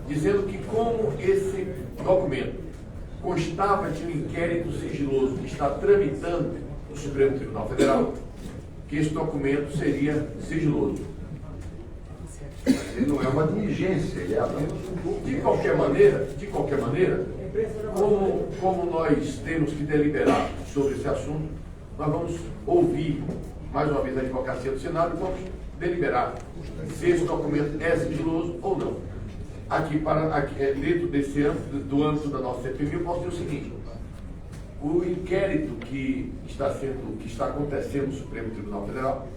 dizendo que, como esse documento constava de um inquérito sigiloso que está tramitando no Supremo Tribunal Federal, que esse documento seria sigiloso. Ele não é uma diligência, ele é apenas um... De qualquer maneira, como nós temos que deliberar sobre esse assunto, nós vamos ouvir mais uma vez a advocacia do Senado e vamos deliberar se esse documento é sigiloso ou não. Dentro do âmbito da nossa CPMI, eu posso dizer o seguinte: o inquérito que está acontecendo no Supremo Tribunal Federal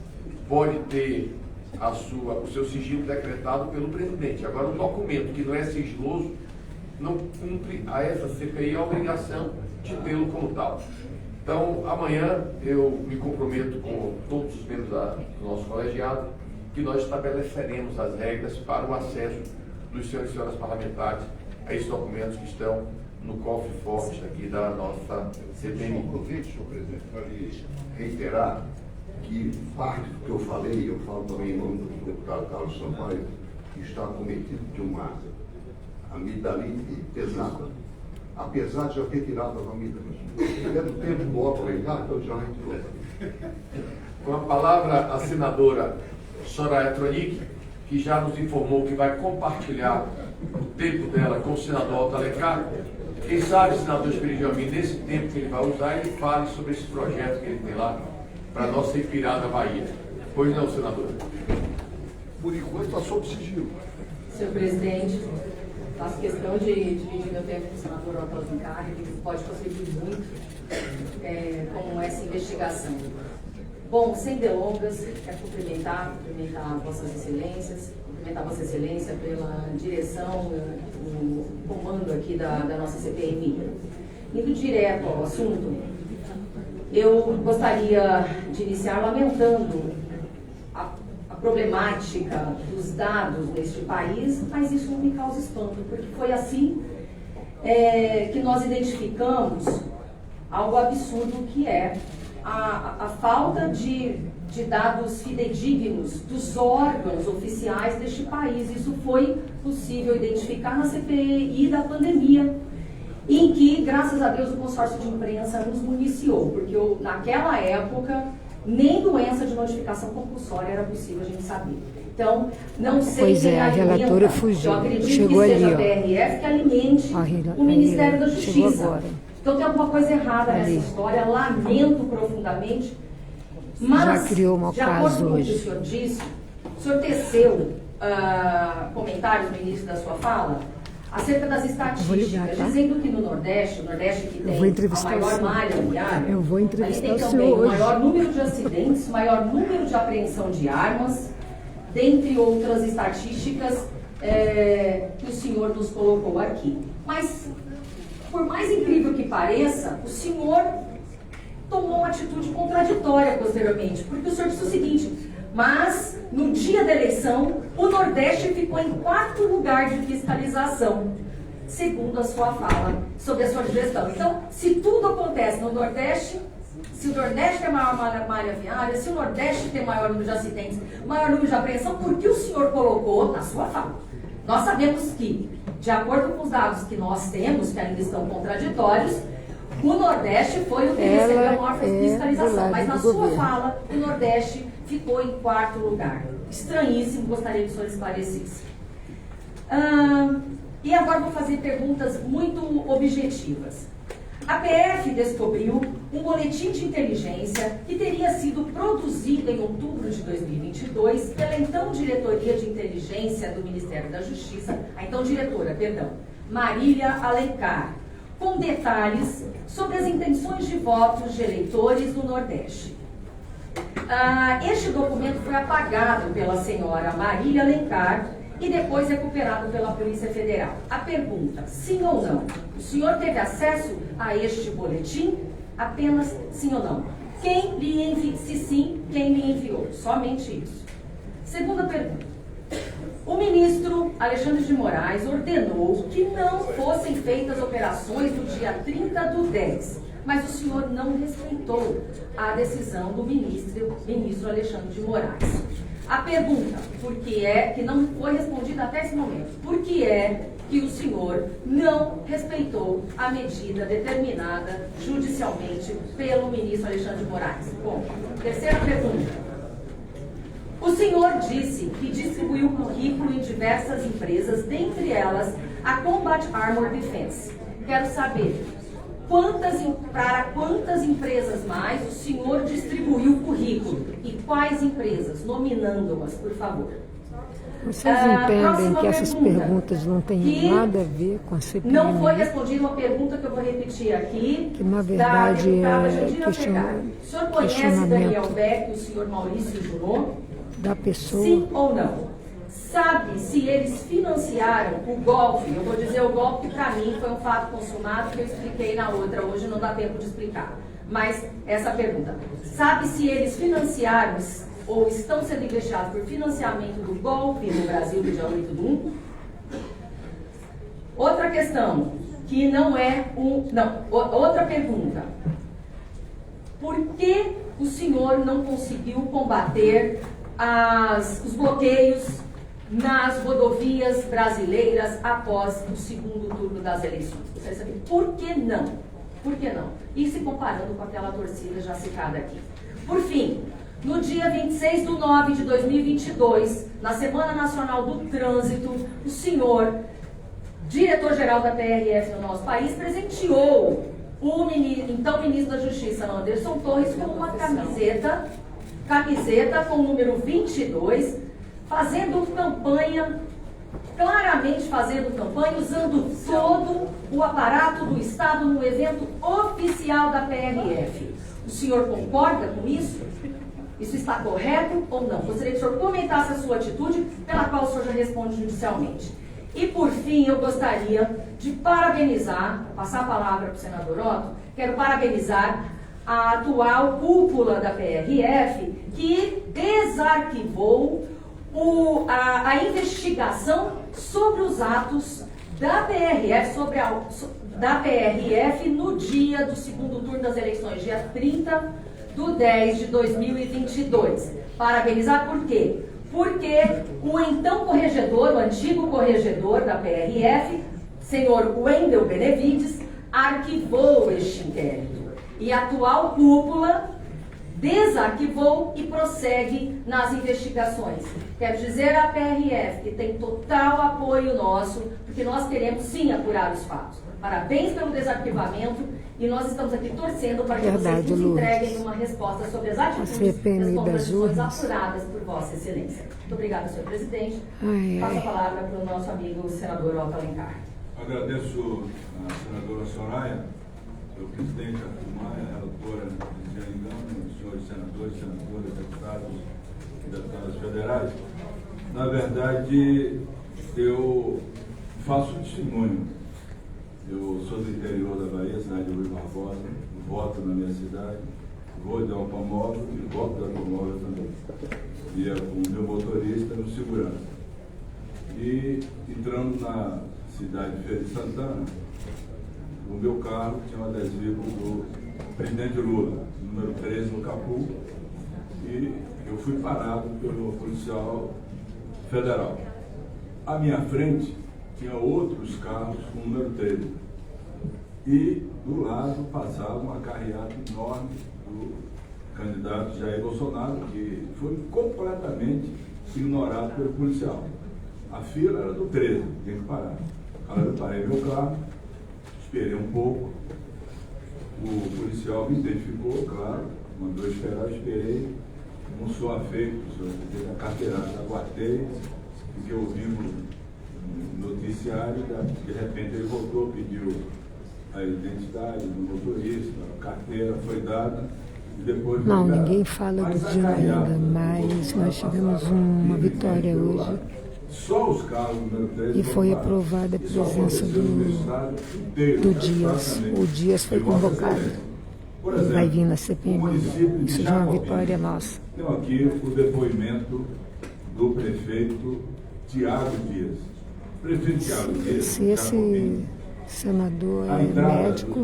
pode ter o seu sigilo decretado pelo presidente. Agora, um documento que não é sigiloso não cumpre a essa CPI a obrigação de tê-lo como tal. Então, amanhã eu me comprometo com todos os membros do nosso colegiado que nós estabeleceremos as regras para o acesso dos senhores e senhoras parlamentares a esses documentos que estão no cofre forte aqui da nossa CPMI. Aproveite, senhor presidente, para lhe reiterar que parte do que eu falei, eu falo também em nome do deputado Carlos Sampaio, que está cometido de uma amidalite pesada, apesar de já ter tirado as amígdalas. É do tempo do Otto Alencar que eu já retirou. Com a palavra a senadora Soraya Tronic, que já nos informou que vai compartilhar o tempo dela com o senador Otto Alencar. Quem sabe, senador Espírito Joaquim, nesse tempo que ele vai usar, ele fale sobre esse projeto que ele tem lá para a nossa Ipirá Bahia. Pois não, senador? Por enquanto está sob sigilo. Senhor presidente, faço questão de dividir meu tempo com o senador Otto Alencar, ele pode contribuir muito com essa investigação. Bom, sem delongas, quero cumprimentar Vossas Excelências, cumprimentar Vossa Excelência pela direção, o comando aqui da nossa CPMI. Indo direto ao assunto, eu gostaria de iniciar lamentando a problemática dos dados neste país, mas isso não me causa espanto, porque foi assim que nós identificamos algo absurdo que é a falta de dados fidedignos dos órgãos oficiais deste país. Isso foi possível identificar na CPI da pandemia, em que, graças a Deus, o consórcio de imprensa nos municiou, porque naquela época nem doença de notificação compulsória era possível a gente saber. Então, não sei pois quem a relatora fugiu, eu acredito chegou que seja ali, a PRF que alimente o Ministério da Justiça. Então tem alguma coisa errada nessa história, lamento profundamente. Mas, já criou uma caso hoje. O senhor disse, o senhor teceu comentários no início da sua fala acerca das estatísticas, dizendo que no Nordeste, o Nordeste que tem a maior malha viária, eu vou entrevistar tem o também senhor o maior número de acidentes, maior número de apreensão de armas, dentre outras estatísticas que o senhor nos colocou aqui. Mas por mais incrível que pareça, o senhor tomou uma atitude contraditória posteriormente, porque o senhor disse o seguinte: mas no dia da eleição, o Nordeste ficou em 4º lugar de fiscalização, segundo a sua fala sobre a sua gestão. Então, se tudo acontece no Nordeste, se o Nordeste tem maior malha viária, se o Nordeste tem maior número de acidentes, maior número de apreensão, por que o senhor colocou na sua fala? Nós sabemos que, de acordo com os dados que nós temos, que ainda estão contraditórios, o Nordeste foi o que recebeu a maior fiscalização, mas na sua fala, o Nordeste ficou em 4º lugar. Estranhíssimo, gostaria que o senhor esclarecesse. E agora vou fazer perguntas muito objetivas. A PF descobriu um boletim de inteligência que teria sido produzido em outubro de 2022 pela então diretoria de inteligência do Ministério da Justiça, a então diretora, perdão, Marília Alencar, com detalhes sobre as intenções de votos de eleitores no Nordeste. Este documento foi apagado pela senhora Marília Alencar e depois recuperado pela Polícia Federal. A pergunta, sim ou não? O senhor teve acesso a este boletim? Apenas sim ou não? Quem lhe enviou? Se sim, quem lhe enviou? Somente isso. Segunda pergunta. O ministro Alexandre de Moraes ordenou que não fossem feitas operações no dia 30/10, mas o senhor não respeitou a decisão do ministro Alexandre de Moraes. A pergunta, por que é, que não foi respondida até esse momento, por que é que o senhor não respeitou a medida determinada judicialmente pelo ministro Alexandre de Moraes? Bom, terceira pergunta. O senhor disse que distribuiu currículo em diversas empresas, dentre elas a Combat Armor Defense. Quero saber para quantas empresas mais o senhor distribuiu currículo e quais empresas, nominando-as, por favor. Vocês entendem que essas perguntas não têm nada a ver com a CPMI? Não foi respondida uma pergunta que eu vou repetir aqui. Que na verdade é o senhor conhece Daniel Beck e o senhor Maurício Junot? Da pessoa. Sim ou não? Sabe se eles financiaram o golpe? Eu vou dizer o golpe que para mim foi um fato consumado que eu expliquei na outra, hoje não dá tempo de explicar. Mas essa pergunta, sabe se eles financiaram ou estão sendo investigados por financiamento do golpe no Brasil do dia 8/1? Outra questão, que não é outra pergunta. Por que o senhor não conseguiu combater os bloqueios nas rodovias brasileiras após o segundo turno das eleições? Gostaria de saber por que não? Por que não? E se comparando com aquela torcida já citada aqui. Por fim, no dia 26/9/2022, na Semana Nacional do Trânsito, o senhor, diretor-geral da PRF no nosso país, presenteou o então ministro da Justiça, Anderson Torres, com uma camiseta com o número 22, fazendo campanha, claramente fazendo campanha, usando todo o aparato do Estado no evento oficial da PRF. O senhor concorda com isso? Isso está correto ou não? Gostaria que o senhor comentasse a sua atitude, pela qual o senhor já responde judicialmente. E por fim, eu gostaria de parabenizar, passar a palavra para o senador Otto, quero parabenizar a atual cúpula da PRF, que desarquivou a investigação sobre os atos da PRF, no dia do segundo turno das eleições, dia 30/10/2022. Parabenizar por quê? Porque o então corregedor, o antigo corregedor da PRF, senhor Wendel Benevides, arquivou este inquérito. E a atual cúpula desarquivou e prossegue nas investigações. Quero dizer à PRF que tem total apoio nosso, porque nós queremos sim apurar os fatos. Parabéns pelo desarquivamento e nós estamos aqui torcendo para que vocês nos entreguem uma resposta sobre as atitudes e as composições apuradas por Vossa Excelência. Muito obrigada, senhor presidente. Passo a palavra para o nosso amigo senador Otto Alencar. Agradeço a senadora Soraya, o presidente Arthur Maia, a relatora Gisele Gama, os senhores senadores, senadoras, deputados e deputadas federais. Na verdade, eu faço testemunho Eu sou do interior da Bahia, cidade de Rui Barbosa, voto na minha cidade, vou de automóvel e volto de automóvel também. E é com o meu motorista no segurança. E entrando na cidade de Feira de Santana, o meu carro tinha um adesivo do presidente Lula, número 13 no capô, e eu fui parado pelo policial federal. À minha frente tinha outros carros com o número 13. E do lado passava uma carreata enorme do candidato Jair Bolsonaro, que foi completamente ignorado pelo policial. A fila era do 13, tinha que parar. Eu parei meu carro, esperei um pouco, o policial me identificou, claro, mandou esperar, eu esperei, não sou afeito, teve a carteirada, aguardei, porque eu vi no noticiário, de repente ele voltou, pediu a identidade do motorista, a carteira foi dada, e depois... Não, ninguém fala do dia ainda, mas nós tivemos uma vitória hoje. Só os carros número 13 e foi aprovada a presença do Dias. O Dias foi convocado. Vai vir na CPMI. Isso é uma vitória nossa. Então aqui o depoimento do prefeito Tiago Dias. Prefeito Tiago Dias. Se esse senador é médico,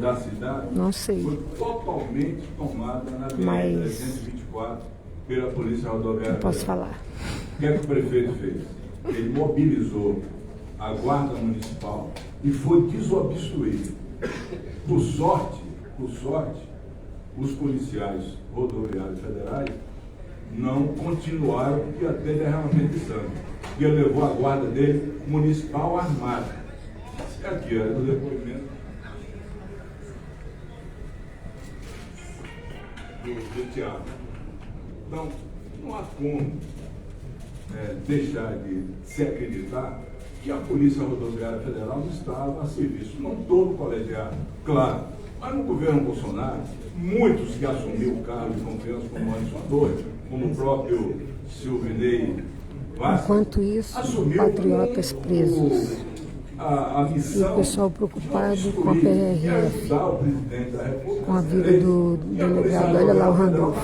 não sei. Foi totalmente tomada na BR-324 pela Polícia Rodoviária. Não posso falar. O que é que o prefeito fez? Ele mobilizou a Guarda Municipal e foi desobstruído. Por sorte, os policiais rodoviários federais não continuaram, porque até derramamento de sangue. E ele levou a guarda dele municipal armada. Aqui era o depoimento do Tiago. Então, não há como deixar de se acreditar que a Polícia Rodoviária Federal não estava a serviço, não todo colegiado, claro, mas no governo Bolsonaro, muitos que assumiram o cargo de confiança, como Anderson Adorno, como o próprio Silvinei Vaz, enquanto isso, patriotas presos. A missão, e o pessoal preocupado com a PRF, com a vida do delegado. Olha lá o Randolph,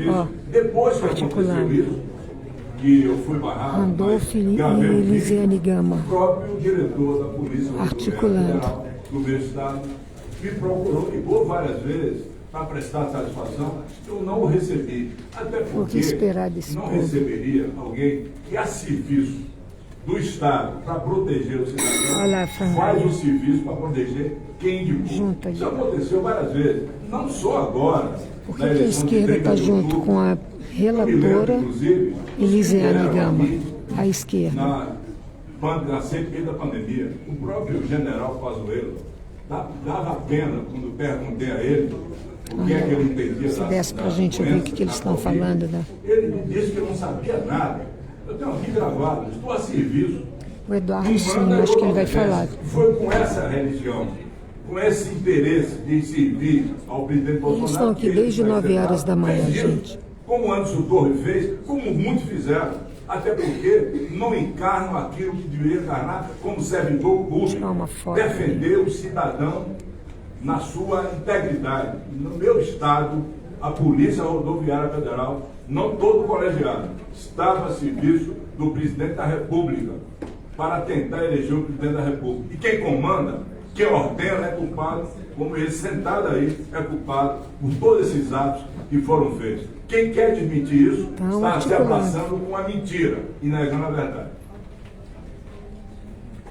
ó, articulando. Que eu fui barrado, Randolph e Elisiane Gama, o próprio diretor da Polícia articulando. Do meu estado me procurou, ligou várias vezes para prestar satisfação. Eu não o recebi, até porque não receberia alguém que a serviço do Estado para proteger o cidadão, faz o serviço para proteger quem indicou. Isso aconteceu várias vezes, não só agora. Por que a esquerda está junto com a relatora Elisiane Gama, a esquerda? Na CPI da pandemia, o próprio general Pazuello dava pena quando perguntei a ele o que é que ele entendia. Se desse para a gente ver o que eles estão falando, né? Ele me disse que não sabia nada. Eu tenho aqui gravado, estou a serviço. O Eduardo sim, acho que ele vai falar. Foi com essa religião, com esse interesse de servir ao presidente Bolsonaro. Eles estão aqui desde 9 horas da manhã, gente. Como Anderson Torre fez, como muitos fizeram, até porque não encarnam aquilo que deveria encarnar como servidor público, defender o cidadão na sua integridade. No meu estado, a Polícia Rodoviária Federal, não todo colegiado, estava a serviço do presidente da República para tentar eleger o presidente da República. E quem comanda, quem ordena é culpado, como ele sentado aí é culpado por todos esses atos que foram feitos. Quem quer desmentir isso está se abraçando com a mentira e negando a verdade.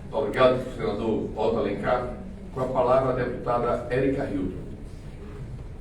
Muito obrigado, senador Otto Alencar. Com a palavra a deputada Érica Hilton.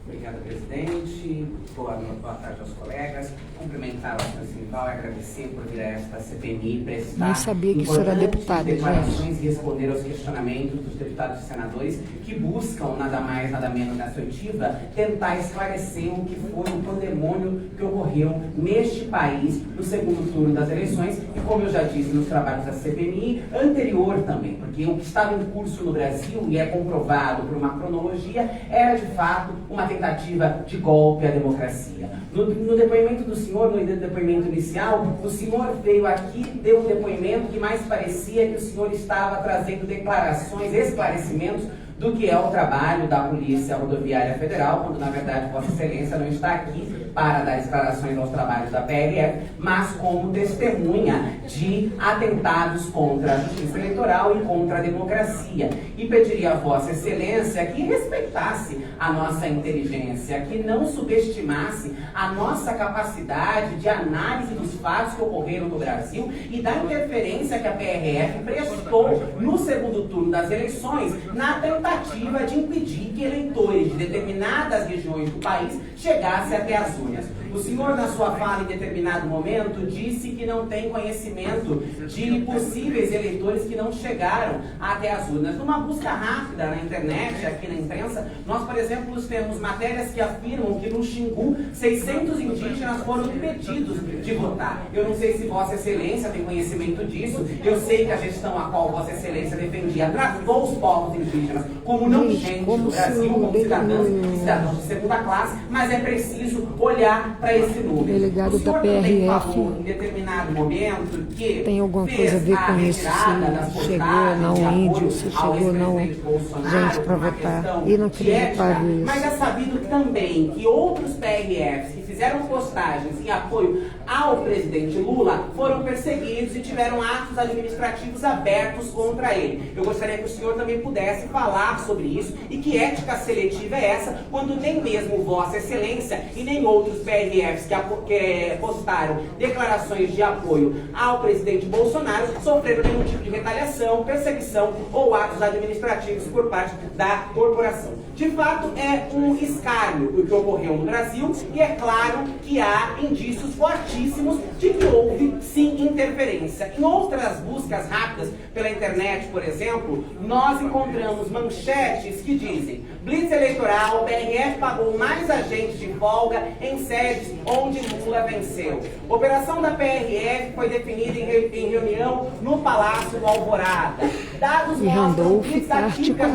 Obrigada, presidente. Boa tarde aos colegas. Cumprimentar a senhora Sinival e agradecer por vir a esta CPMI prestar. Nem sabia que isso era deputada, declarações e responder aos questionamentos dos deputados e senadores que buscam, nada mais, nada menos nessa oitiva, tentar esclarecer o que foi o pandemônio que ocorreu neste país no segundo turno das eleições e, como eu já disse nos trabalhos da CPMI, anterior também, porque o que estava em curso no Brasil, e é comprovado por uma cronologia, era de fato uma tentativa de golpe à democracia. No depoimento do senhor, no depoimento inicial, o senhor veio aqui, deu um depoimento que mais parecia que o senhor estava trazendo declarações, esclarecimentos do que é o trabalho da Polícia Rodoviária Federal, quando na verdade Vossa Excelência não está aqui para dar declarações aos trabalhos da PRF, mas como testemunha de atentados contra a justiça eleitoral e contra a democracia. E pediria a Vossa Excelência que respeitasse a nossa inteligência, que não subestimasse a nossa capacidade de análise dos fatos que ocorreram no Brasil e da interferência que a PRF prestou no segundo turno das eleições na tentativa de impedir que eleitores de determinadas regiões do país chegassem até as urnas. O senhor, na sua fala, em determinado momento, disse que não tem conhecimento de possíveis eleitores que não chegaram até as urnas. Numa busca rápida na internet, aqui na imprensa, nós, por exemplo, temos matérias que afirmam que no Xingu, 600 indígenas foram impedidos de votar. Eu não sei se Vossa Excelência tem conhecimento disso. Eu sei que a gestão a qual Vossa Excelência defendia tratou os povos indígenas como não gente do Brasil, como cidadãos de segunda classe, mas é preciso olhar para esse número. O delegado da PRF falou, em determinado momento, que tem alguma coisa a ver com isso, se chegou ou não índio, se chegou ou não gente para votar, e não queria votar isso. Mas é sabido também que outros PRFs que fizeram postagens em apoio ao presidente Lula foram perseguidos e tiveram atos administrativos abertos contra ele. Eu gostaria que o senhor também pudesse falar sobre isso e que ética seletiva é essa, quando nem mesmo Vossa Excelência e nem outros PRFs que postaram declarações de apoio ao presidente Bolsonaro sofreram nenhum tipo de retaliação, perseguição ou atos administrativos por parte da corporação. De fato, é um escárnio o que ocorreu no Brasil e é claro que há indícios fortíssimos de que houve, sim, interferência. Em outras buscas rápidas pela internet, por exemplo, nós encontramos manchetes que dizem: blitz eleitoral, PRF pagou mais agentes de folga em sedes onde Lula venceu. Operação da PRF foi definida em reunião no Palácio do Alvorada. Dados mostram blitz atípica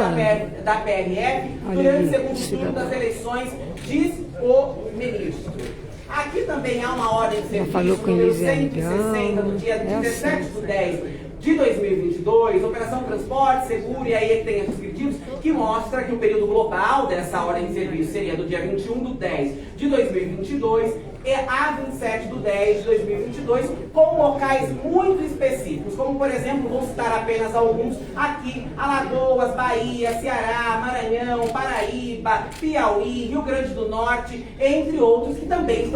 da PRF durante o segundo turno das eleições, diz o ministro. Aqui também há uma ordem de serviço número 160 do dia 17/10 de 2022, Operação Transporte Seguro, e aí tem os descritivos, que mostra que o período global dessa ordem de serviço seria do dia 21/10 de 2022 a 27/10 de 2022, com locais muito específicos, como por exemplo, vou citar apenas alguns aqui: Alagoas, Bahia, Ceará, Maranhão, Paraíba, Piauí, Rio Grande do Norte, entre outros, que também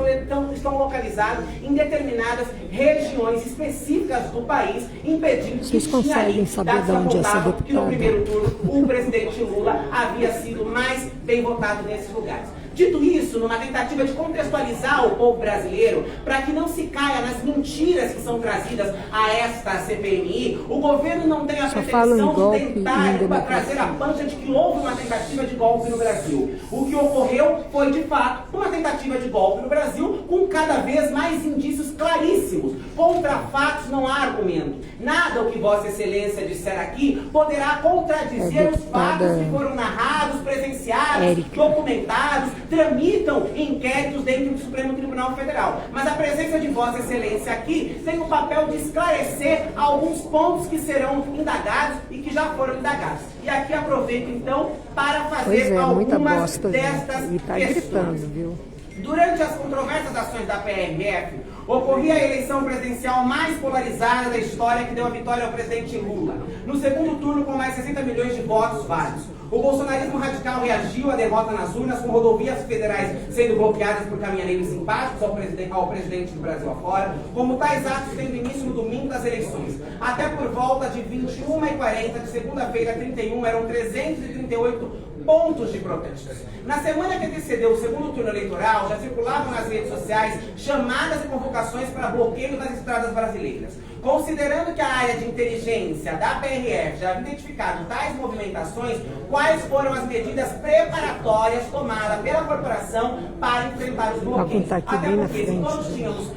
estão localizados em determinadas regiões específicas do país, impedindo que vocês conseguem saber de onde é essa deputada? Que no primeiro turno o presidente Lula havia sido mais bem votado nesses lugares. Dito isso, numa tentativa de contextualizar o povo brasileiro, para que não se caia nas mentiras que são trazidas a esta CPMI, o governo não tem a pretensão de tentar trazer a pancha de que houve uma tentativa de golpe no Brasil. O que ocorreu foi, de fato, uma tentativa de golpe no Brasil, com cada vez mais indícios claríssimos. Contra fatos não há argumento. Nada o que Vossa Excelência disser aqui poderá contradizer os fatos que foram narrados, presenciados, documentados, tramitam inquéritos dentro do Supremo Tribunal Federal. Mas a presença de Vossa Excelência aqui tem o papel de esclarecer alguns pontos que serão indagados e que já foram indagados. E aqui aproveito então para fazer algumas destas questões. Gritando, viu? Durante as controversas ações da PRF, ocorria a eleição presidencial mais polarizada da história, que deu a vitória ao presidente Lula. No segundo turno, com mais 60 milhões de votos válidos. O bolsonarismo radical reagiu à derrota nas urnas, com rodovias federais sendo bloqueadas por caminhoneiros simpáticos ao presidente do Brasil afora, como tais atos tendo início no domingo das eleições. Até por volta de 21h40 de segunda-feira 31, eram 338 pontos de protestos. Na semana que antecedeu o segundo turno eleitoral, já circulavam nas redes sociais chamadas e convocações para bloqueio das estradas brasileiras. Considerando que a área de inteligência da PRF já havia identificado tais movimentações, quais foram as medidas preparatórias tomadas pela corporação para enfrentar os bloqueios? Até porque se todos tínhamos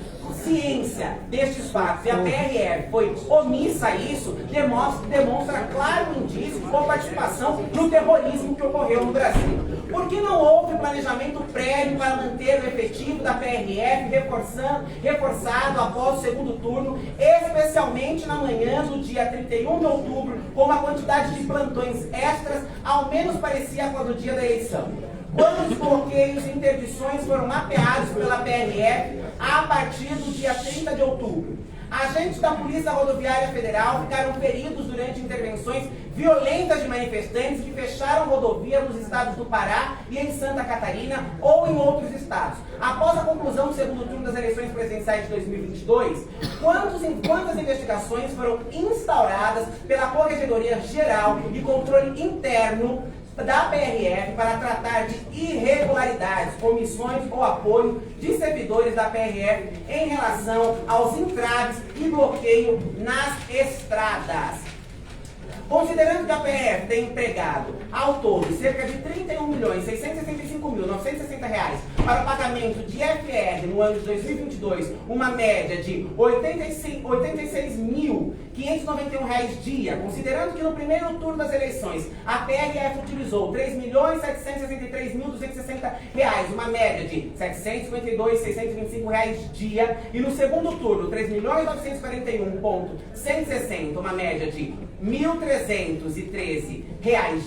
ciência destes fatos e a PRF foi omissa a isso, demonstra claro indício de participação no terrorismo que ocorreu no Brasil. Por que não houve planejamento prévio para manter o efetivo da PRF reforçado após o segundo turno, especialmente na manhã do dia 31 de outubro, com uma quantidade de plantões extras, ao menos parecia com a do dia da eleição? Quantos bloqueios e interdições foram mapeados pela PRF a partir do dia 30 de outubro? Agentes da Polícia Rodoviária Federal ficaram feridos durante intervenções violentas de manifestantes que fecharam rodovia nos estados do Pará e em Santa Catarina ou em outros estados. Após a conclusão do segundo turno das eleições presidenciais de 2022, quantas investigações foram instauradas pela Corregedoria Geral e Controle Interno da PRF para tratar de irregularidades, omissões ou apoio de servidores da PRF em relação aos entraves e bloqueio nas estradas? Considerando que a PRF tem empregado ao todo cerca de R$ 31.665.960 para o pagamento de FR no ano de 2022, uma média de R$ 86.591 dia, considerando que no primeiro turno das eleições a PRF utilizou R$ 3.763.260, uma média de R$ 752.625 dia, e no segundo turno R$ 3.941.160, uma média de R$ 1.313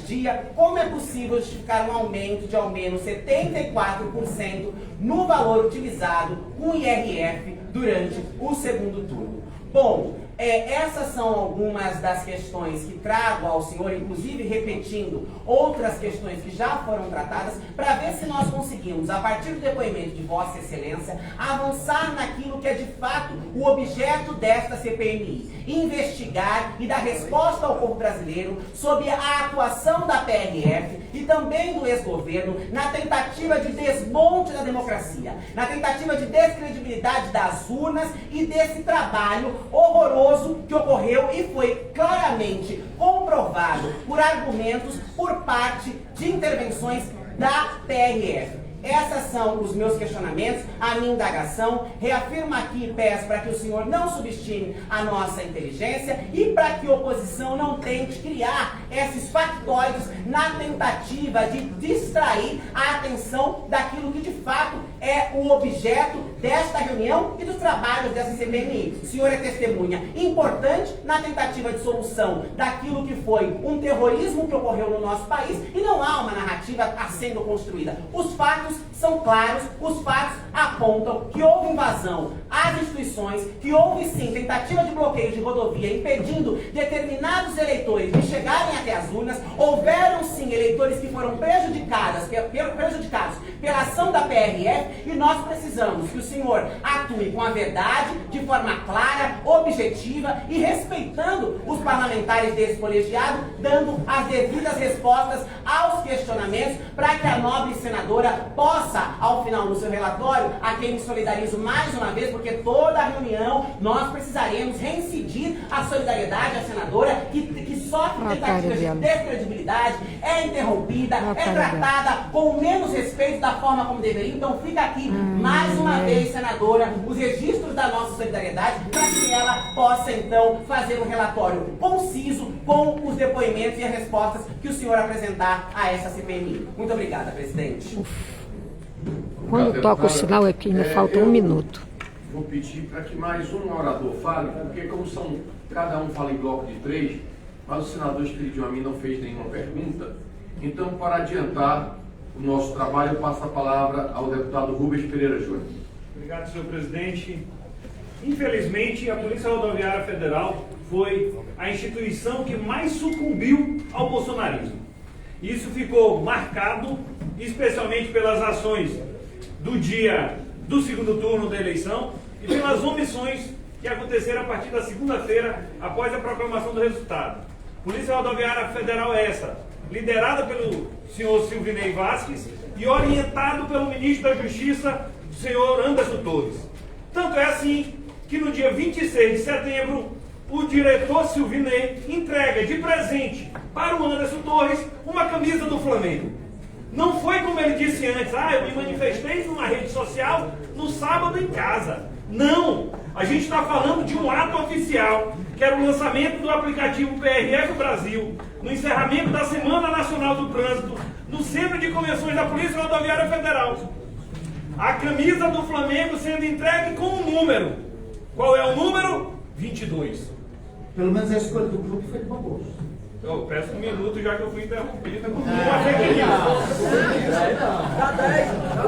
dia, como é possível justificar um aumento de ao menos 74% no valor utilizado com IRF durante o segundo turno? Bom, essas são algumas das questões que trago ao senhor, inclusive repetindo outras questões que já foram tratadas, para ver se nós conseguimos, a partir do depoimento de Vossa Excelência, avançar naquilo que é de fato o objeto desta CPMI, investigar e dar resposta ao povo brasileiro sobre a atuação da PRF e também do ex-governo na tentativa de desmonte da democracia, na tentativa de descredibilidade das urnas e desse trabalho horroroso que ocorreu e foi claramente comprovado por argumentos por parte de intervenções da PRF. Esses são os meus questionamentos, a minha indagação. Reafirmo aqui e peço para que o senhor não subestime a nossa inteligência e para que a oposição não tente criar esses factóides na tentativa de distrair a atenção daquilo que de fato é o objeto desta reunião e dos trabalhos dessa CPMI. O senhor é testemunha importante na tentativa de solução daquilo que foi um terrorismo que ocorreu no nosso país e não há uma narrativa sendo construída. Os fatos são claros, os fatos apontam que houve invasão às instituições, que houve sim tentativa de bloqueio de rodovia impedindo determinados eleitores de chegarem até as urnas, houveram sim eleitores que foram prejudicados pela ação da PRF e nós precisamos que o senhor atue com a verdade, de forma clara, objetiva e respeitando os parlamentares desse colegiado, dando as devidas respostas aos questionamentos para que a nobre senadora possa, ao final do seu relatório, a quem me solidarizo mais uma vez, porque toda a reunião nós precisaremos reincidir a solidariedade à senadora que sofre tentativas de descredibilidade, é interrompida, é tratada com menos respeito da forma como deveria. Então fica aqui, mais uma vez, senadora, os registros da nossa solidariedade para que ela possa, então, fazer um relatório conciso com os depoimentos e as respostas que o senhor apresentar a essa CPMI. Muito obrigada, presidente. Quando toca o sinal é que ainda falta um minuto. Vou pedir para que mais um orador fale, porque como cada um fala em bloco de 3, mas os senadores que pediram a mim não fez nenhuma pergunta. Então, para adiantar o nosso trabalho, eu passo a palavra ao deputado Rubens Pereira Júnior. Obrigado, senhor presidente. Infelizmente, a Polícia Rodoviária Federal foi a instituição que mais sucumbiu ao bolsonarismo. Isso ficou marcado, especialmente pelas ações do dia do segundo turno da eleição e pelas omissões que aconteceram a partir da segunda-feira, após a proclamação do resultado. Polícia Rodoviária Federal é essa, liderada pelo senhor Silvinei Vasquez e orientado pelo ministro da Justiça, o senhor Anderson Torres. Tanto é assim que no dia 26 de setembro, o diretor Silvinei entrega de presente para o Anderson Torres uma camisa do Flamengo. Não foi como ele disse antes, eu me manifestei numa rede social no sábado em casa. Não! A gente está falando de um ato oficial, que era o lançamento do aplicativo PRF Brasil, no encerramento da Semana Nacional do Trânsito, no Centro de Convenções da Polícia Rodoviária Federal. A camisa do Flamengo sendo entregue com um número. Qual é o número? 22. Pelo menos a escolha do grupo foi de bom gosto. Eu peço um minuto, já que eu fui interrompido.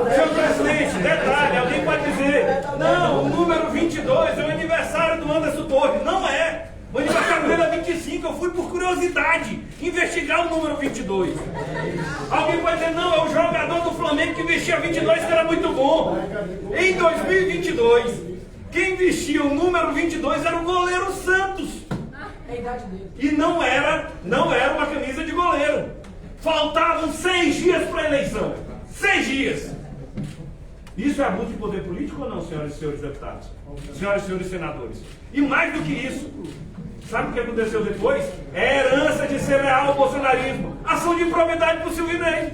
Senhor presidente, detalhe, alguém pode dizer, não, o número 22 é o aniversário do Anderson Torres. Não é. O aniversário dele é 25, eu fui por curiosidade investigar o número 22. Alguém pode dizer, não, é o jogador do Flamengo que vestia 22, que era muito bom. Em 2022, quem vestia o número 22 era o goleiro Santos. E não era uma camisa de goleiro. Faltavam 6 dias para a eleição. 6 dias. Isso é abuso de poder político ou não, senhoras e senhores deputados? Senhoras e senhores senadores? E mais do que isso, sabe o que aconteceu depois? É herança de ser leal ao bolsonarismo. Ação de improbidade para o Silvinei.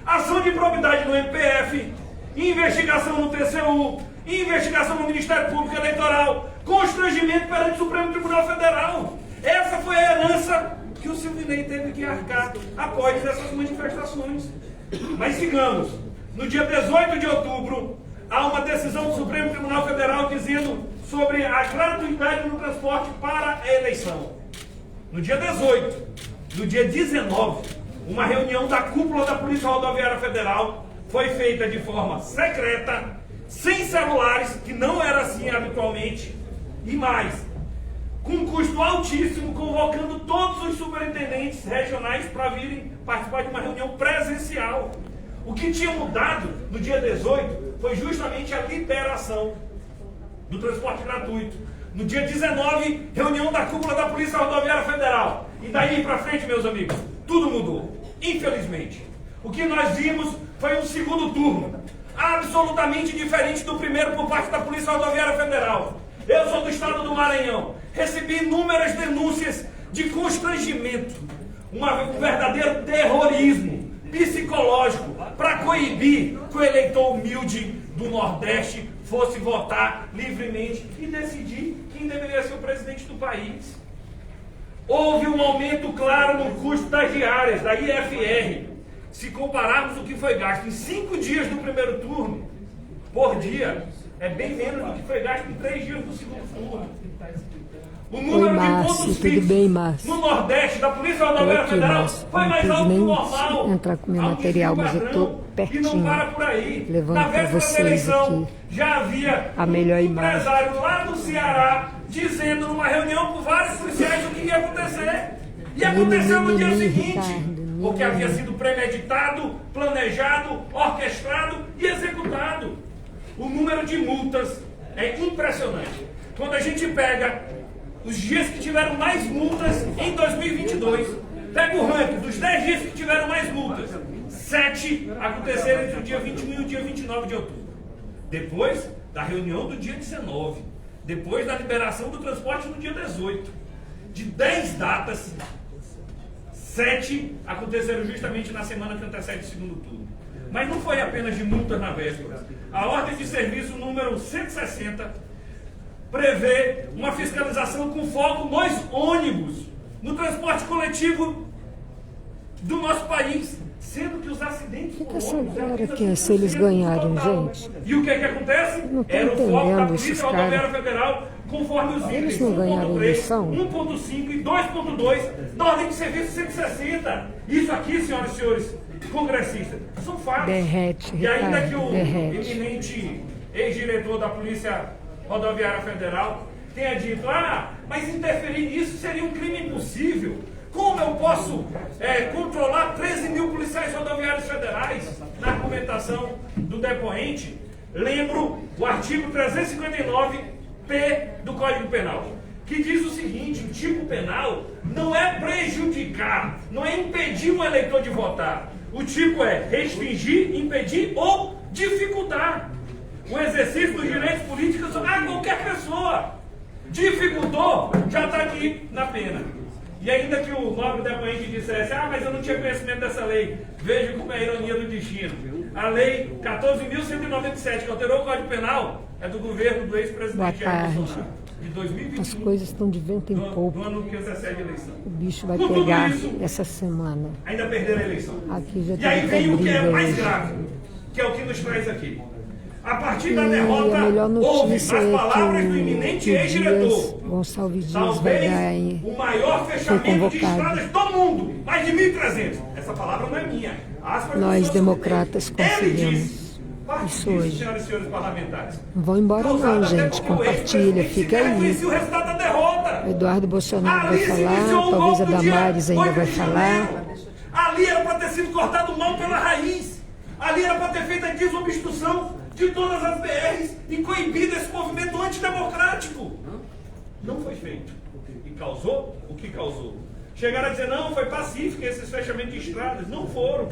Ação de improbidade no MPF. Investigação no TCU. Investigação no Ministério Público Eleitoral. Constrangimento perante o Supremo Tribunal Federal. Essa foi a herança que o Silvinei teve que arcar após essas manifestações. Mas sigamos. No dia 18 de outubro, há uma decisão do Supremo Tribunal Federal dizendo sobre a gratuidade no transporte para a eleição. No dia 18, no dia 19, uma reunião da cúpula da Polícia Rodoviária Federal foi feita de forma secreta, sem celulares, que não era assim habitualmente, e mais, com um custo altíssimo, convocando todos os superintendentes regionais para virem participar de uma reunião presencial. O que tinha mudado no dia 18 foi justamente a liberação do transporte gratuito. No dia 19, reunião da cúpula da Polícia Rodoviária Federal. E daí para frente, meus amigos, tudo mudou. Infelizmente. O que nós vimos foi um segundo turno, absolutamente diferente do primeiro por parte da Polícia Rodoviária Federal. Eu sou do estado do Maranhão. Recebi inúmeras denúncias de constrangimento. Um verdadeiro terrorismo psicológico para coibir que o eleitor humilde do Nordeste fosse votar livremente e decidir quem deveria ser o presidente do país. Houve um aumento claro no custo das diárias, da IFR. Se compararmos o que foi gasto em 5 dias do primeiro turno, por dia, é bem menos do que foi gasto em 3 dias do segundo turno. O número de pontos fixos no Nordeste da Polícia Rodoviária Federal foi mais alto que o normal. Entrar com meu material, mas eu estou pertinho, levando para vocês aqui já havia a melhor um imagem. empresário lá do Ceará dizendo numa reunião com vários policiais o que ia acontecer. E aconteceu no dia seguinte, porque havia sido premeditado, planejado, orquestrado e executado. O número de multas é impressionante. Quando a gente pega os dias que tiveram mais multas em 2022, pega o ranking dos 10 dias que tiveram mais multas. 7 aconteceram entre o dia 21 e o dia 29 de outubro. Depois da reunião do dia 19. Depois da liberação do transporte no dia 18. De 10 datas, 7 aconteceram justamente na semana que antecede o segundo turno. Mas não foi apenas de multas na véspera. A ordem de serviço número 160 prevê uma fiscalização com foco nos ônibus, no transporte coletivo do nosso país, sendo que os acidentes por ônibus Agora que é se eles ganharem, gente. E o que é que acontece? Não tô Era o foco da entendendo Polícia esses Rodoviária caras. Federal, conforme os Eles itens não ganharam 1.3, eleição? 1.5 e 2.2 da ordem de serviço 160. Isso aqui, senhoras e senhores congressistas, são fatos. Derrete, E ainda Ricardo, que o derrete. eminente ex-diretor da Polícia Rodoviária Federal tenha dito, mas interferir nisso seria um crime impossível. Como eu posso controlar 13 mil policiais rodoviários federais? Na argumentação do depoente, lembro o artigo 359-P do Código Penal, que diz o seguinte: o tipo penal não é prejudicar, não é impedir um eleitor de votar. O tipo é restringir, impedir ou dificultar o exercício dos direitos políticos a qualquer pessoa. Dificultou, já está aqui na pena. E ainda que o nobre depoente dissesse, mas eu não tinha conhecimento dessa lei. Veja como é a ironia do destino. A lei 14.197, que alterou o Código Penal, é do governo do ex-presidente Jair Bolsonaro, de 2021. As coisas estão de vento em pouco. Do ano que antecede a eleição. O bicho vai Com pegar tudo isso, essa semana. ainda perderam a eleição. Aqui já E aí tem vem o que é briga mais hoje. grave, que é o que nos traz aqui. A partir da E derrota, a melhor houve, notícia nas é palavras do que iminente o ex-diretor, Gonçalves Dias talvez vai dar em... o maior foi fechamento de convocado. estradas do mundo, mais de 1.300. Essa palavra não é minha. Aspas do Nós, senhor democratas, Silveira. Ele conseguimos disse, parte isso disso, hoje. senhoras e senhores parlamentares. Não vão embora Causado não, até gente. porque o Compartilha, ex-presidente fica sequer aí. reconhecia o resultado da derrota. Eduardo Bolsonaro vai Ali se falar, iniciou o talvez a golpe do dia Damares ainda 8 vai de falar. janeiro. Ali era para ter sido cortado mão pela raiz. Ali era para ter feito a desobstrução de todas as BRs e coibido esse movimento antidemocrático. Não foi feito. E causou o que causou. Chegaram a dizer, não, foi pacífico esses fechamentos de estradas. Não foram.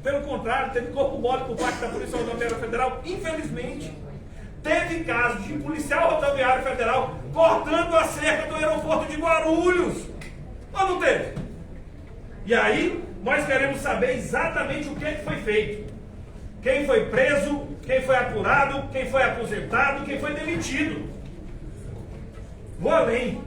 Pelo contrário, teve corpo mole por parte da Polícia Rodoviária Federal, infelizmente. Teve casos de policial rodoviário federal cortando a cerca do aeroporto de Guarulhos. Ou não teve? E aí, nós queremos saber exatamente o que foi feito. Quem foi preso, quem foi apurado, quem foi aposentado, quem foi demitido. Vou além.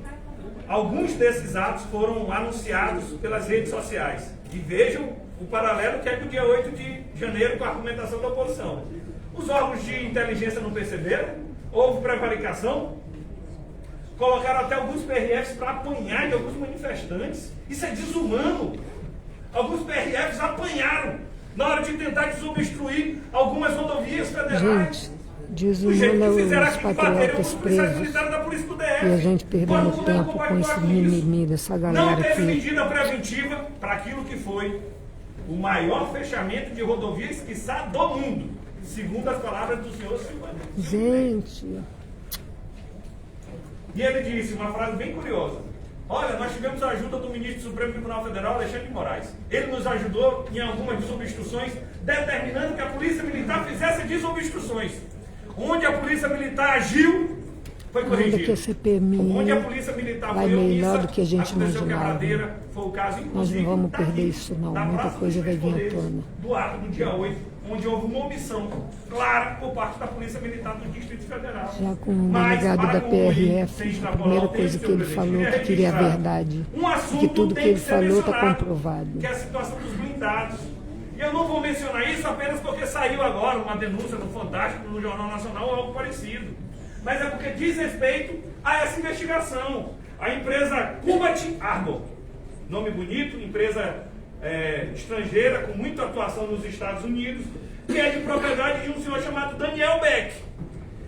Alguns desses atos foram anunciados pelas redes sociais. E vejam o paralelo que é do dia 8 de janeiro com a argumentação da oposição. Os órgãos de inteligência não perceberam, houve prevaricação, colocaram até alguns PRFs para apanhar de alguns manifestantes. Isso é desumano. Alguns PRFs apanharam na hora de tentar desobstruir algumas rodovias federais. Gente, desumana os patriotas presos. E a gente perdendo tempo com esse mimimi dessa Não galera teve aqui. medida preventiva para aquilo que foi o maior fechamento de rodovias, quiçá, do mundo, segundo as palavras do senhor Silva. Gente, E ele disse uma frase bem curiosa. Olha, nós tivemos a ajuda do ministro do Supremo Tribunal Federal, Alexandre de Moraes. Ele nos ajudou em algumas desobstruções, determinando que a Polícia Militar fizesse desobstruções. Onde a Polícia Militar agiu, foi ainda corrigido. que a CPMI Onde a Polícia Militar vai foi melhor omissa, do que a gente aconteceu imaginava. quebradeira, foi o caso, Nós inclusive, não vamos daqui, perder isso não, da muita Praça coisa dos vai vir à Três tona. Poderes, do ato do dia 8, onde houve uma omissão clara por parte da Polícia Militar do Distrito Federal. Já com o Mas, delegado para da concluir, PRF, sem a extrapolar primeira o tempo, coisa que senhor ele presidente, falou que queria a verdade. Um assunto Que tudo que tem ele ser falou está mencionado, comprovado. que é a situação dos blindados. E eu não vou mencionar isso apenas porque saiu agora uma denúncia no Fantástico, no Jornal Nacional ou algo parecido. Mas é porque diz respeito a essa investigação. A empresa Cubat Arbor, nome bonito, empresa estrangeira com muita atuação nos Estados Unidos, que é de propriedade de um senhor chamado Daniel Beck.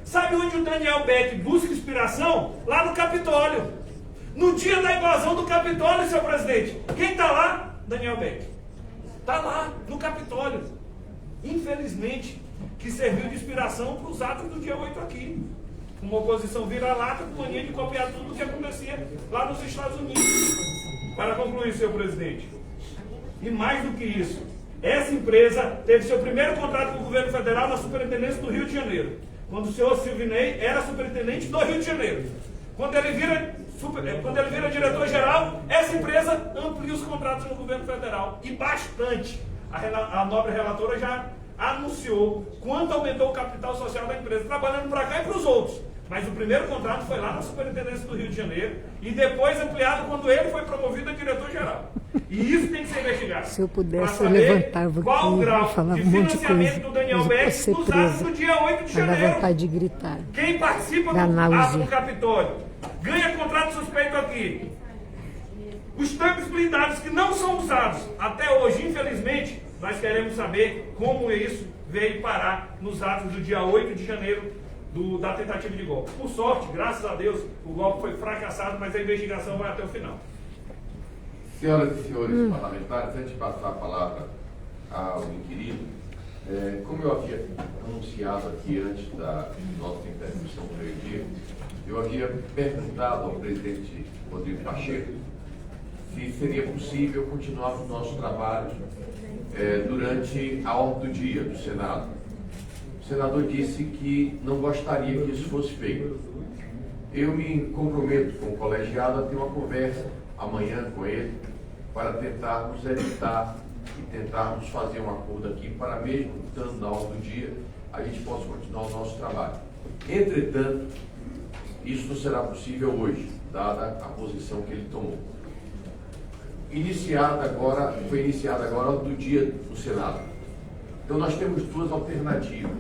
Sabe onde o Daniel Beck busca inspiração? Lá no Capitólio. No dia da invasão do Capitólio, senhor presidente. Quem está lá? Daniel Beck. Está lá, no Capitólio. Infelizmente, que serviu de inspiração para os atos do dia 8 aqui. Uma oposição vira-lata com mania de copiar tudo o que acontecia lá nos Estados Unidos. Para concluir, senhor presidente. E mais do que isso, essa empresa teve seu primeiro contrato com o governo federal na Superintendência do Rio de Janeiro, quando o senhor Silvinei era superintendente do Rio de Janeiro. Quando ele vira diretor-geral, essa empresa amplia os contratos no governo federal. E bastante. A nobre relatora já anunciou quanto aumentou o capital social da empresa, trabalhando para cá e para os outros. Mas o primeiro contrato foi lá na Superintendência do Rio de Janeiro e depois ampliado quando ele foi promovido a diretor-geral. E isso tem que ser investigado. Se eu pudesse, eu levantava aqui e falava um monte de coisa. Do Daniel Mas eu Beck posso ser nos atos presa. do dia 8 de Vai dar janeiro. vontade de gritar. Quem participa do Ganauze. ato do Capitólio ganha contrato suspeito aqui. Os tanques blindados que não são usados até hoje, infelizmente, nós queremos saber como isso veio parar nos atos do dia 8 de janeiro da tentativa de golpe. Por sorte, graças a Deus, o golpe foi fracassado, mas a investigação vai até o final. Senhoras e senhores parlamentares, antes de passar a palavra ao inquirido, como eu havia anunciado aqui antes da nossa intervenção do meio-dia, eu havia perguntado ao presidente Rodrigo Pacheco se seria possível continuar o nosso trabalho durante a ordem do dia do Senado. O senador disse que não gostaria que isso fosse feito. Eu me comprometo com o colegiado a ter uma conversa amanhã com ele, para tentarmos evitar e tentarmos fazer um acordo aqui para, mesmo estando na ordem do dia, a gente possa continuar o nosso trabalho. Entretanto, isso não será possível hoje, dada a posição que ele tomou. Foi iniciada agora a ordem do dia no Senado. Então nós temos duas alternativas.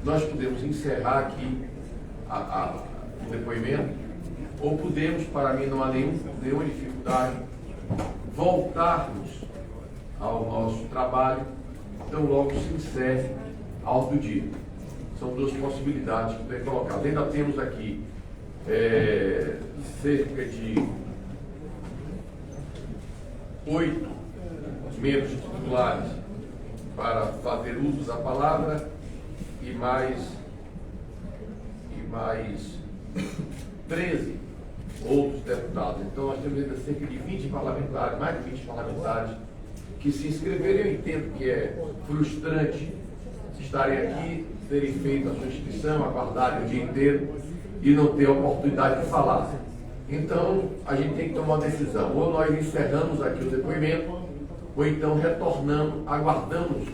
Nós podemos encerrar aqui o depoimento, ou podemos, para mim não há nenhuma dificuldade, voltarmos ao nosso trabalho, então logo se encerre a ordem do dia. São duas possibilidades que podem colocar. Ainda temos aqui cerca de 8 membros titulares para fazer uso da palavra e mais 13 outros deputados. Então nós temos ainda cerca de 20 parlamentares, mais de 20 parlamentares que se inscreveram. Eu entendo que é frustrante estarem aqui, terem feito a sua inscrição, aguardarem o dia inteiro e não ter a oportunidade de falar. Então, a gente tem que tomar uma decisão. Ou nós encerramos aqui o depoimento, ou então retornamos, aguardamos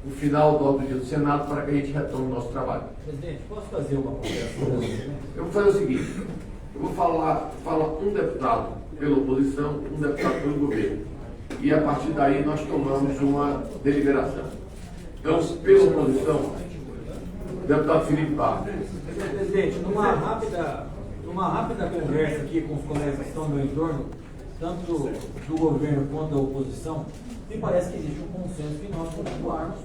o final do dia do Senado para que a gente retome o nosso trabalho. Presidente, posso fazer uma conversa? Eu vou fazer o seguinte, eu vou falar um deputado pela oposição, um deputado pelo governo. E a partir daí nós tomamos uma deliberação. Então, pela oposição, o deputado Felipe Barros. Presidente, numa rápida conversa aqui com os colegas que estão no meu entorno, tanto do governo quanto da oposição, me parece que existe um consenso que nós continuarmos,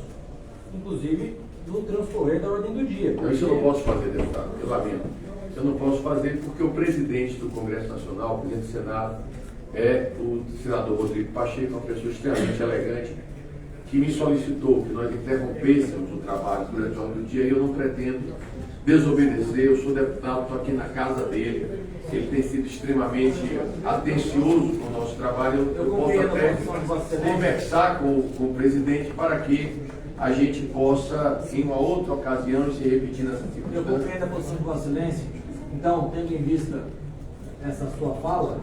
inclusive, no transcorrer da ordem do dia. Isso eu não posso fazer, deputado, eu lamento. Eu não posso fazer porque o presidente do Congresso Nacional, o presidente do Senado, é o senador Rodrigo Pacheco, uma pessoa extremamente elegante, que me solicitou que nós interrompêssemos o trabalho durante a ordem do dia, e eu não pretendo desobedecer. Eu sou deputado, estou aqui na casa dele, ele tem sido extremamente atencioso com o nosso trabalho. Eu posso até conversar com o presidente para que a gente possa, em uma outra ocasião, se repetir nessa circunstância. Eu compreendo a posição de Vossa Excelência. Então, tendo em vista essa sua fala,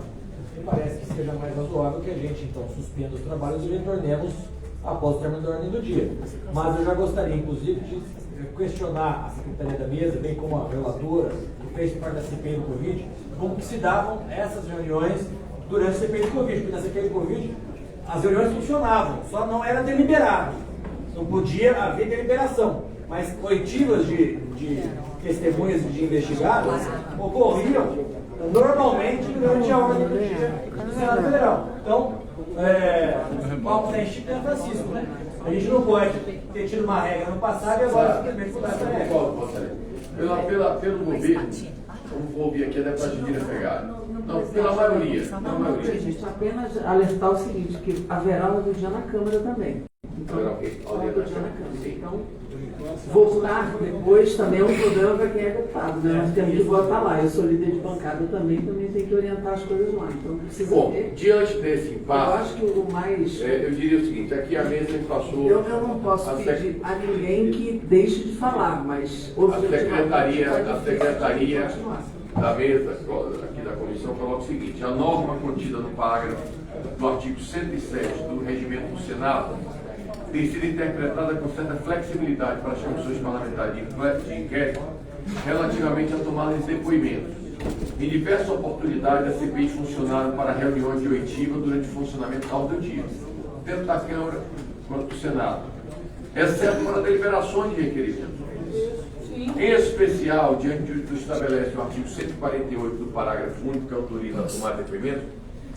me parece que seja mais razoável que a gente, então, suspenda os trabalhos e retornemos após o término da ordem do dia. Mas eu já gostaria, inclusive, de questionar a Secretaria da Mesa, bem como a relatora, que fez parte da CPI do Covid, como que se davam essas reuniões durante a CPI do Covid, porque na CPI do Covid as reuniões funcionavam, só não era deliberado. Não podia haver deliberação, mas oitivas de testemunhas e de investigados ocorriam normalmente durante a ordem do dia do Senado Federal. Então, Paulo tem Chico e Francisco, né? A gente não pode ter tido uma regra no passado e agora simplesmente mudar essa regra. Pelo governo, vamos ouvir aqui a deputada Jandira Fegali. Não, pela maioria. Gente, apenas alertar o seguinte, que haverá ordem do dia na Câmara também. Então, ordem do dia na Câmara. Então, votar depois também é um problema para quem é deputado, né? Nós temos que votar lá. Eu sou líder de bancada também tenho que orientar as coisas lá. Então, precisa ter. Diante desse impasse, eu acho que o mais... eu diria o seguinte, aqui a mesa passou... Eu não posso pedir a ninguém que deixe de falar, mas... A secretaria da mesa, aqui da comissão, coloca o seguinte: a norma contida no parágrafo do artigo 107 do regimento do Senado tem sido interpretada com certa flexibilidade para as comissões parlamentares de inquérito relativamente à tomada de depoimentos. Em diversas oportunidades, as CPIs funcionaram para reuniões de oitiva durante o funcionamento da ordem do dia, tanto da Câmara quanto do Senado, exceto para deliberações de requerimentos. Em especial, diante do que estabelece o artigo 148 do parágrafo único que autoriza a tomada de depoimento,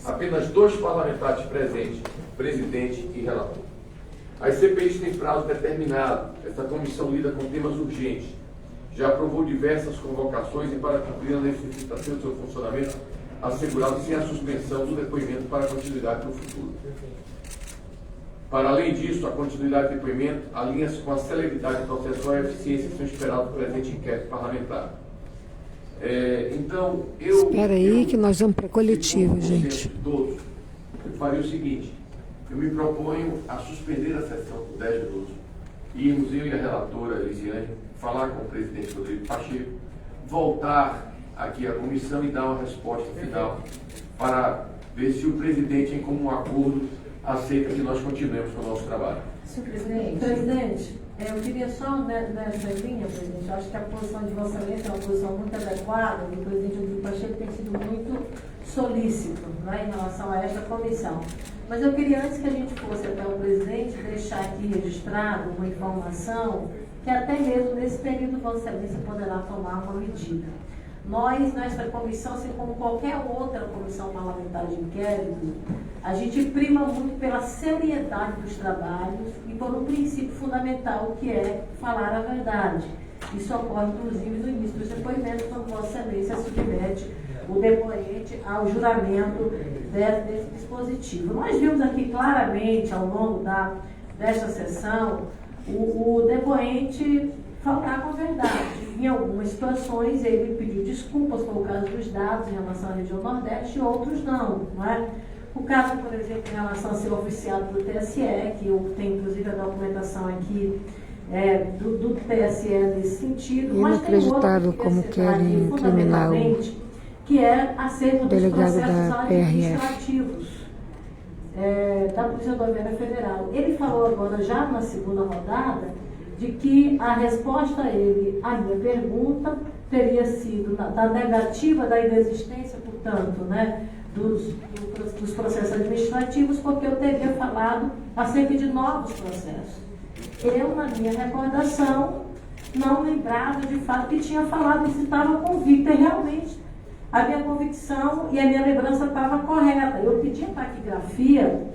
apenas 2 parlamentares presentes, presidente e relator. As CPIs têm prazo determinado. Essa comissão lida com temas urgentes. Já aprovou diversas convocações e, para cumprir a necessitação do seu funcionamento, assegurado-se a suspensão do depoimento para a continuidade no futuro. Para além disso, a continuidade do depoimento alinha-se com a celeridade processual e a eficiência que são esperados do presente inquérito parlamentar. Então, espera aí que nós vamos para coletivo, gente. Todos, eu faria o seguinte: eu me proponho a suspender a sessão por 10 minutos, irmos eu e a relatora Elisiane falar com o presidente Rodrigo Pacheco, voltar aqui à comissão e dar uma resposta final para ver se o presidente, em comum acordo, aceita que nós continuemos com o nosso trabalho. Senhor presidente, eu queria só nessa linha, presidente, eu acho que a posição de Vossa Excelência é uma posição muito adequada, e o presidente Rodrigo Pacheco tem sido muito solícito, né, em relação a esta comissão. Mas eu queria, antes que a gente fosse até o presidente, deixar aqui registrado uma informação que até mesmo nesse período Vossa Excelência poderá tomar uma medida. Nós, nesta comissão, assim como qualquer outra comissão parlamentar de inquérito, a gente prima muito pela seriedade dos trabalhos e por um princípio fundamental, que é falar a verdade. Isso ocorre, inclusive, no início dos depoimentos, quando Vossa Excelência submete o depoente ao juramento desse dispositivo. Nós vimos aqui claramente, ao longo desta sessão, o depoente falar com a verdade. Em algumas situações ele pediu desculpas, foi o caso dos dados em relação à região Nordeste, e outros não é? O caso, por exemplo, em relação a ser oficiado do TSE, que eu tenho inclusive a documentação aqui do TSE nesse sentido. Inacreditável como querem incriminar o que é acerca dos delegado processos da PRF. administrativos da Polícia Rodoviária Federal. Ele falou agora, já na segunda rodada, de que a resposta a ele, à minha pergunta, teria sido da negativa, da inexistência, portanto, né, dos processos administrativos, porque eu teria falado acerca de novos processos. Eu, na minha recordação, não lembrava de fato que tinha falado e estava convicta. E realmente, a minha convicção e a minha lembrança estava correta. Eu pedi a taquigrafia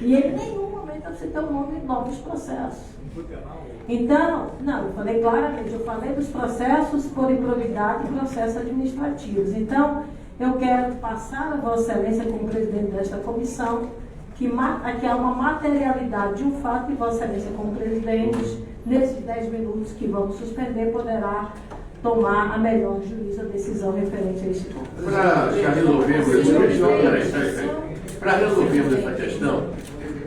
e ele, em nenhum momento, citou o nome de novos processos. Então, não, eu falei claramente, eu falei dos processos por improbidade e processos administrativos. Então, eu quero passar a Vossa Excelência como presidente desta comissão que há uma materialidade de um fato, e Vossa Excelência como presidente, nesses 10 minutos que vamos suspender, poderá tomar a melhor juíza decisão referente a este ponto. Para resolvermos essa questão,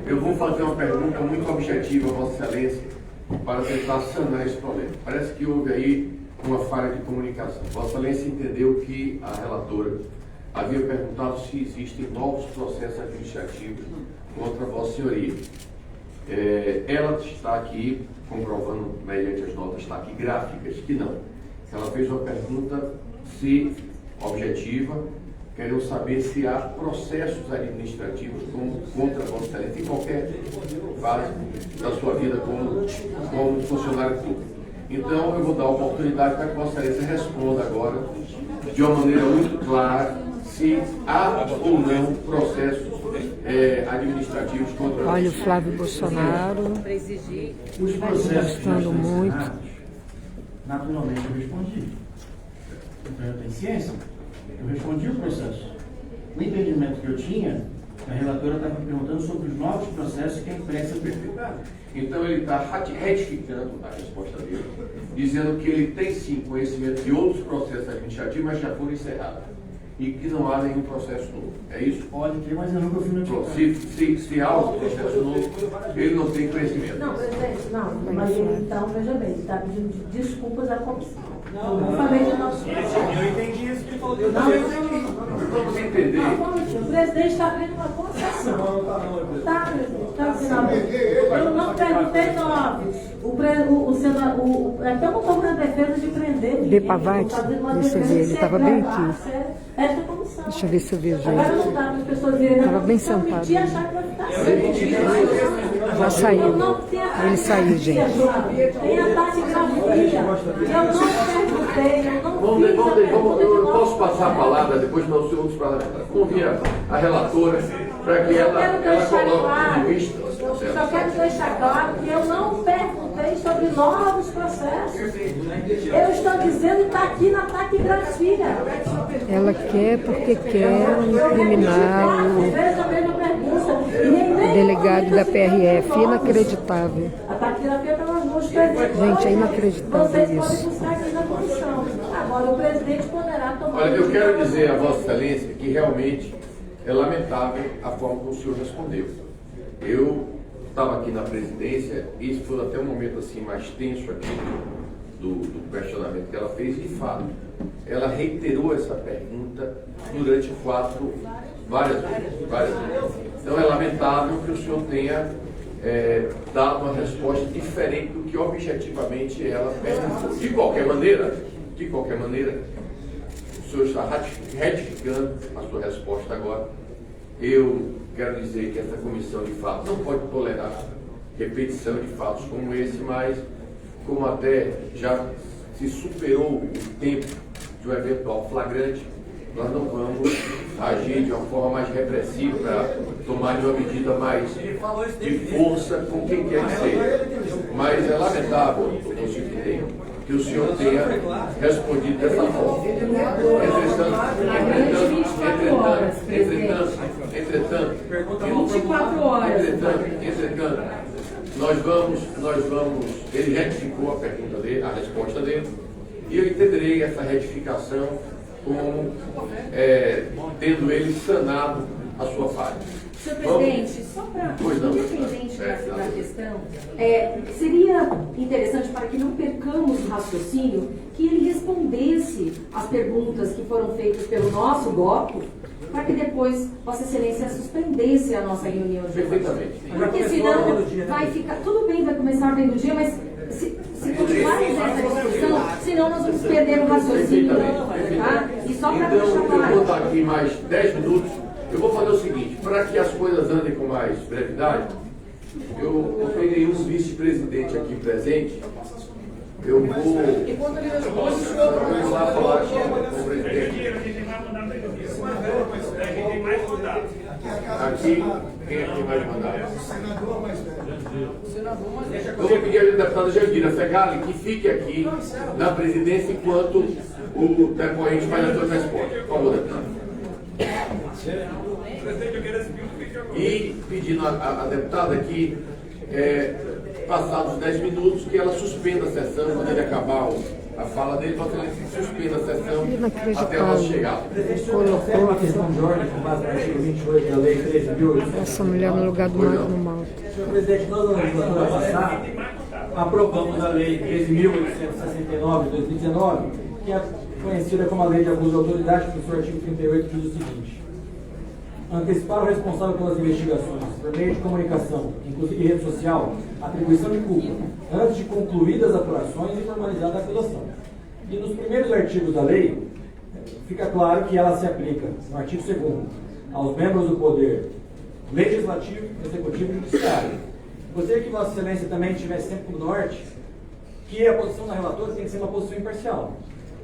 eu vou fazer uma pergunta muito objetiva a Vossa Excelência para tentar sanar esse problema. Parece que houve aí uma falha de comunicação. Vossa Excelência entendeu que a relatora havia perguntado se existem novos processos administrativos contra Vossa Senhoria. Ela está aqui comprovando, mediante as notas taquigráficas, que não. Ela fez uma pergunta objetiva, querendo saber se há processos administrativos contra Vossa Excelência em qualquer fase da sua vida como funcionário público. Então, eu vou dar a oportunidade para que Vossa Excelência responda agora, de uma maneira muito clara, se há ou não processos administrativos contra... Olha o Flávio Bolsonaro gostando muito. Naturalmente eu respondi. Então eu tenho ciência. Eu respondi o processo. O entendimento que eu tinha, a relatora estava me perguntando sobre os novos processos que a imprensa verificava. Então ele está retificando a resposta dele, dizendo que ele tem sim conhecimento de outros processos administrativos, mas já foram encerrados. E que não há nenhum processo novo. É isso? Pode ter, mas eu nunca fui notificado. Se há um processo novo, ele não tem conhecimento. Não, presidente, não. Mas ele, então, veja bem, ele está pedindo desculpas à comissão. Eu não falei de nosso processo. Eu entendi isso que ele falou. Vamos entender. O presidente está abrindo uma concessão. Tá, presidente, está assinando. Eu não perguntei nomes. O senador, até eu não estou na defesa de prender ninguém. De Pavati, deixa eu ver, ele estava bem aqui. Esta comissão. Deixa eu ver se eu vejo Agora ele. não dá para as pessoas virem na Estava bem comissão, sentado. medir e achar que vai ficar assim. Já saiu. Ele saiu, gente. Tem ataque grafia. Eu não perguntei, eu não fiz eu posso passar a palavra depois para os outros parlamentares. Convie a relatora para que ela coloque em vista. Só quero deixar claro que eu não perguntei sobre novos processos. Eu estou dizendo que está aqui na taquigrafia. Ela quer porque quer incriminar o delegado da PRF. Inacreditável. A taquigrafia está nas mãos do presidente. Gente, é inacreditável Vocês podem isso. buscar aqui na comissão. Agora o presidente poderá tomar... Olha, eu quero dizer a Vossa Excelência que realmente é lamentável a forma como o senhor respondeu. Eu estava aqui na presidência, e esse foi até um momento assim mais tenso aqui do questionamento que ela fez, e de fato, ela reiterou essa pergunta durante 4 várias vezes. Então é lamentável que o senhor tenha dado uma resposta diferente do que objetivamente ela perguntou. De qualquer maneira, o senhor está retificando a sua resposta agora. Eu quero dizer que essa comissão de fatos não pode tolerar repetição de fatos como esse, mas como até já se superou o tempo de um eventual flagrante, nós não vamos agir de uma forma mais repressiva para tomar uma medida mais de força com quem quer que seja. Mas é lamentável, doutor Sidney, que o senhor tenha respondido dessa forma. Entretanto, nós vamos, ele retificou a pergunta dele, a resposta dele, e eu entenderei essa retificação como tendo ele sanado a sua falha. Senhor presidente, só para independente da questão, seria interessante, para que não percamos o raciocínio, que ele respondesse as perguntas que foram feitas pelo nosso bloco, para que depois Vossa Excelência suspendesse a nossa reunião de hoje. Porque senão vai ficar, tudo bem, vai começar bem no dia, mas se continuarmos essa discussão, senão nós vamos perder o raciocínio, tá? E só para deixar claro. Eu vou estar aqui mais 10 minutos. Eu vou fazer o seguinte, para que as coisas andem com mais brevidade, eu tenho um vice-presidente aqui presente. Eu vou lá falar com o presidente. Aqui, quem aqui vai mandar? Eu vou pedir ao deputado Jandira Fegali que fique aqui na presidência enquanto o depoente faz a sua resposta. Por favor, deputado. E pedindo à deputada que, passados 10 minutos, que ela suspenda a sessão, quando ele acabar a fala dele, para que ele suspenda a sessão até a nossa chegada. Presidente, o senhor tem uma questão de ordem com base no artigo 28 da Lei 13.000. Essa mulher no lugar do Malta. Senhor presidente, nós na legislatura passada aprovamos a Lei 13.869 de 2019, que é conhecida como a Lei de Abuso de Autoridade, que no seu artigo 38 diz o seguinte: antecipar o responsável pelas investigações, por meio de comunicação, inclusive rede social, atribuição de culpa, antes de concluídas as apurações e formalizada a acusação. E nos primeiros artigos da lei, fica claro que ela se aplica, no artigo 2º, aos membros do Poder Legislativo, Executivo e Judiciário. Gostaria que Vossa Excelência também tivesse sempre no norte que a posição da relatora tem que ser uma posição imparcial.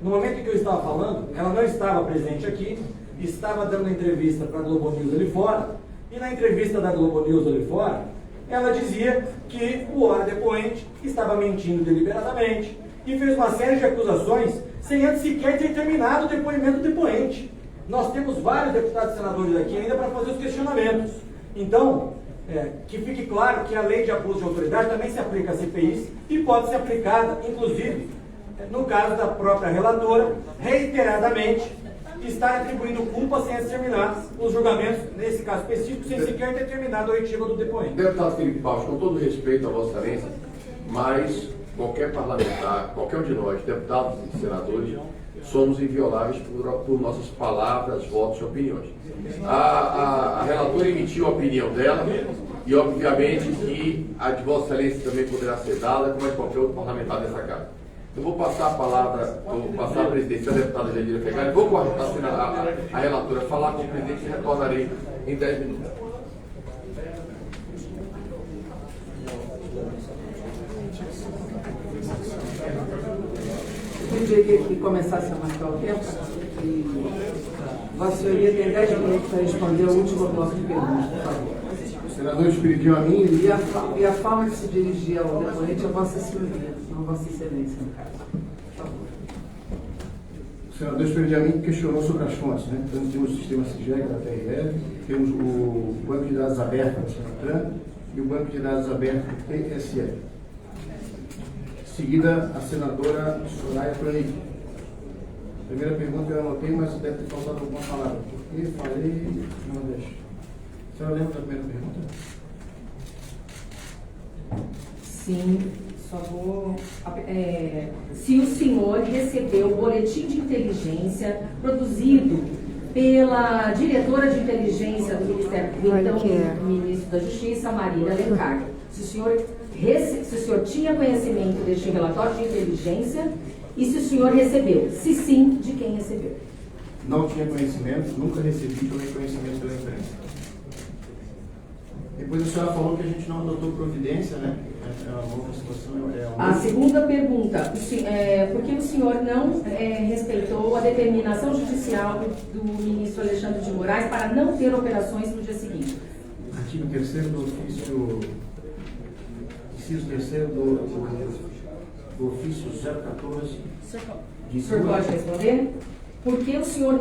No momento em que eu estava falando, ela não estava presente aqui, estava dando entrevista para a Globo News ali fora, e na entrevista da Globo News ali fora, ela dizia que o ora depoente estava mentindo deliberadamente e fez uma série de acusações sem antes sequer ter terminado o depoimento do depoente. Nós temos vários deputados e senadores aqui ainda para fazer os questionamentos. Então, que fique claro que a lei de abuso de autoridade também se aplica a CPIs e pode ser aplicada, inclusive, no caso da própria relatora, reiteradamente, estar atribuindo culpa sem terminar os julgamentos, nesse caso específico, sem sequer ter terminado a oitiva do depoente. Deputado Felipe Paus, com todo respeito a Vossa Excelência, mas qualquer parlamentar, qualquer um de nós, deputados e senadores, somos invioláveis por nossas palavras, votos e opiniões. A relatora emitiu a opinião dela e, obviamente, que a de Vossa Excelência também poderá ser dada, como é qualquer outro parlamentar dessa casa. Eu vou passar a palavra, vou passar a presidência da deputada Jandira Fegali, vou a relatora falar com o presidente e retornarei em 10 minutos. Eu queria que começasse a marcar o tempo e Vossa Senhoria tem 10 minutos para responder o último bloco de perguntas, por favor. O senador Espiridião a mim e a forma de se dirigir ao depoente é Vossa Senhoria, não Vossa Excelência, no caso. Por favor. O senador Espiridião a mim questionou sobre as fontes, né? Então, temos o sistema SIGEG da TRF, temos o banco de dados aberto do Senatran e o banco de dados aberto do TSE. Seguida, a senadora Soraya Tronic. Primeira pergunta eu anotei, mas deve ter faltado alguma palavra, porque falei não deixo. A senhora lembra da primeira pergunta? Sim, só vou... se o senhor recebeu o boletim de inteligência produzido pela diretora de inteligência do Ministério Público, Olha então, que é. ministro da Justiça, Marília Alencar. Se o senhor tinha conhecimento deste relatório de inteligência e se o senhor recebeu. Se sim, de quem recebeu? Não tinha conhecimento, nunca recebi também conhecimento pela imprensa. Depois a senhora falou que a gente não adotou providência, né? É uma outra situação. A segunda pergunta, por que o senhor não respeitou a determinação judicial do ministro Alexandre de Moraes para não ter operações no dia seguinte? Artigo 3º do ofício, inciso 3º do ofício 014. O senhor pode responder? Por que o senhor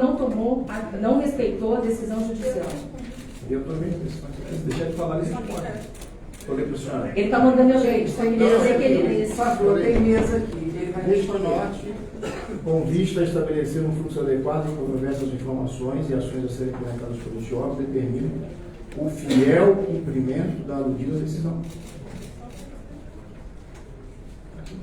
não respeitou a decisão judicial? Eu também deixa de falar isso agora. Falei para o senhor. Ele está mandando a gente, só queria dizer que ele... Por favor, tem mesa aqui. Ele vai Neste responder. norte, com vista a estabelecer um fluxo adequado com diversas informações e ações a serem implementadas pelo senhor, determina o fiel cumprimento da aludida decisão.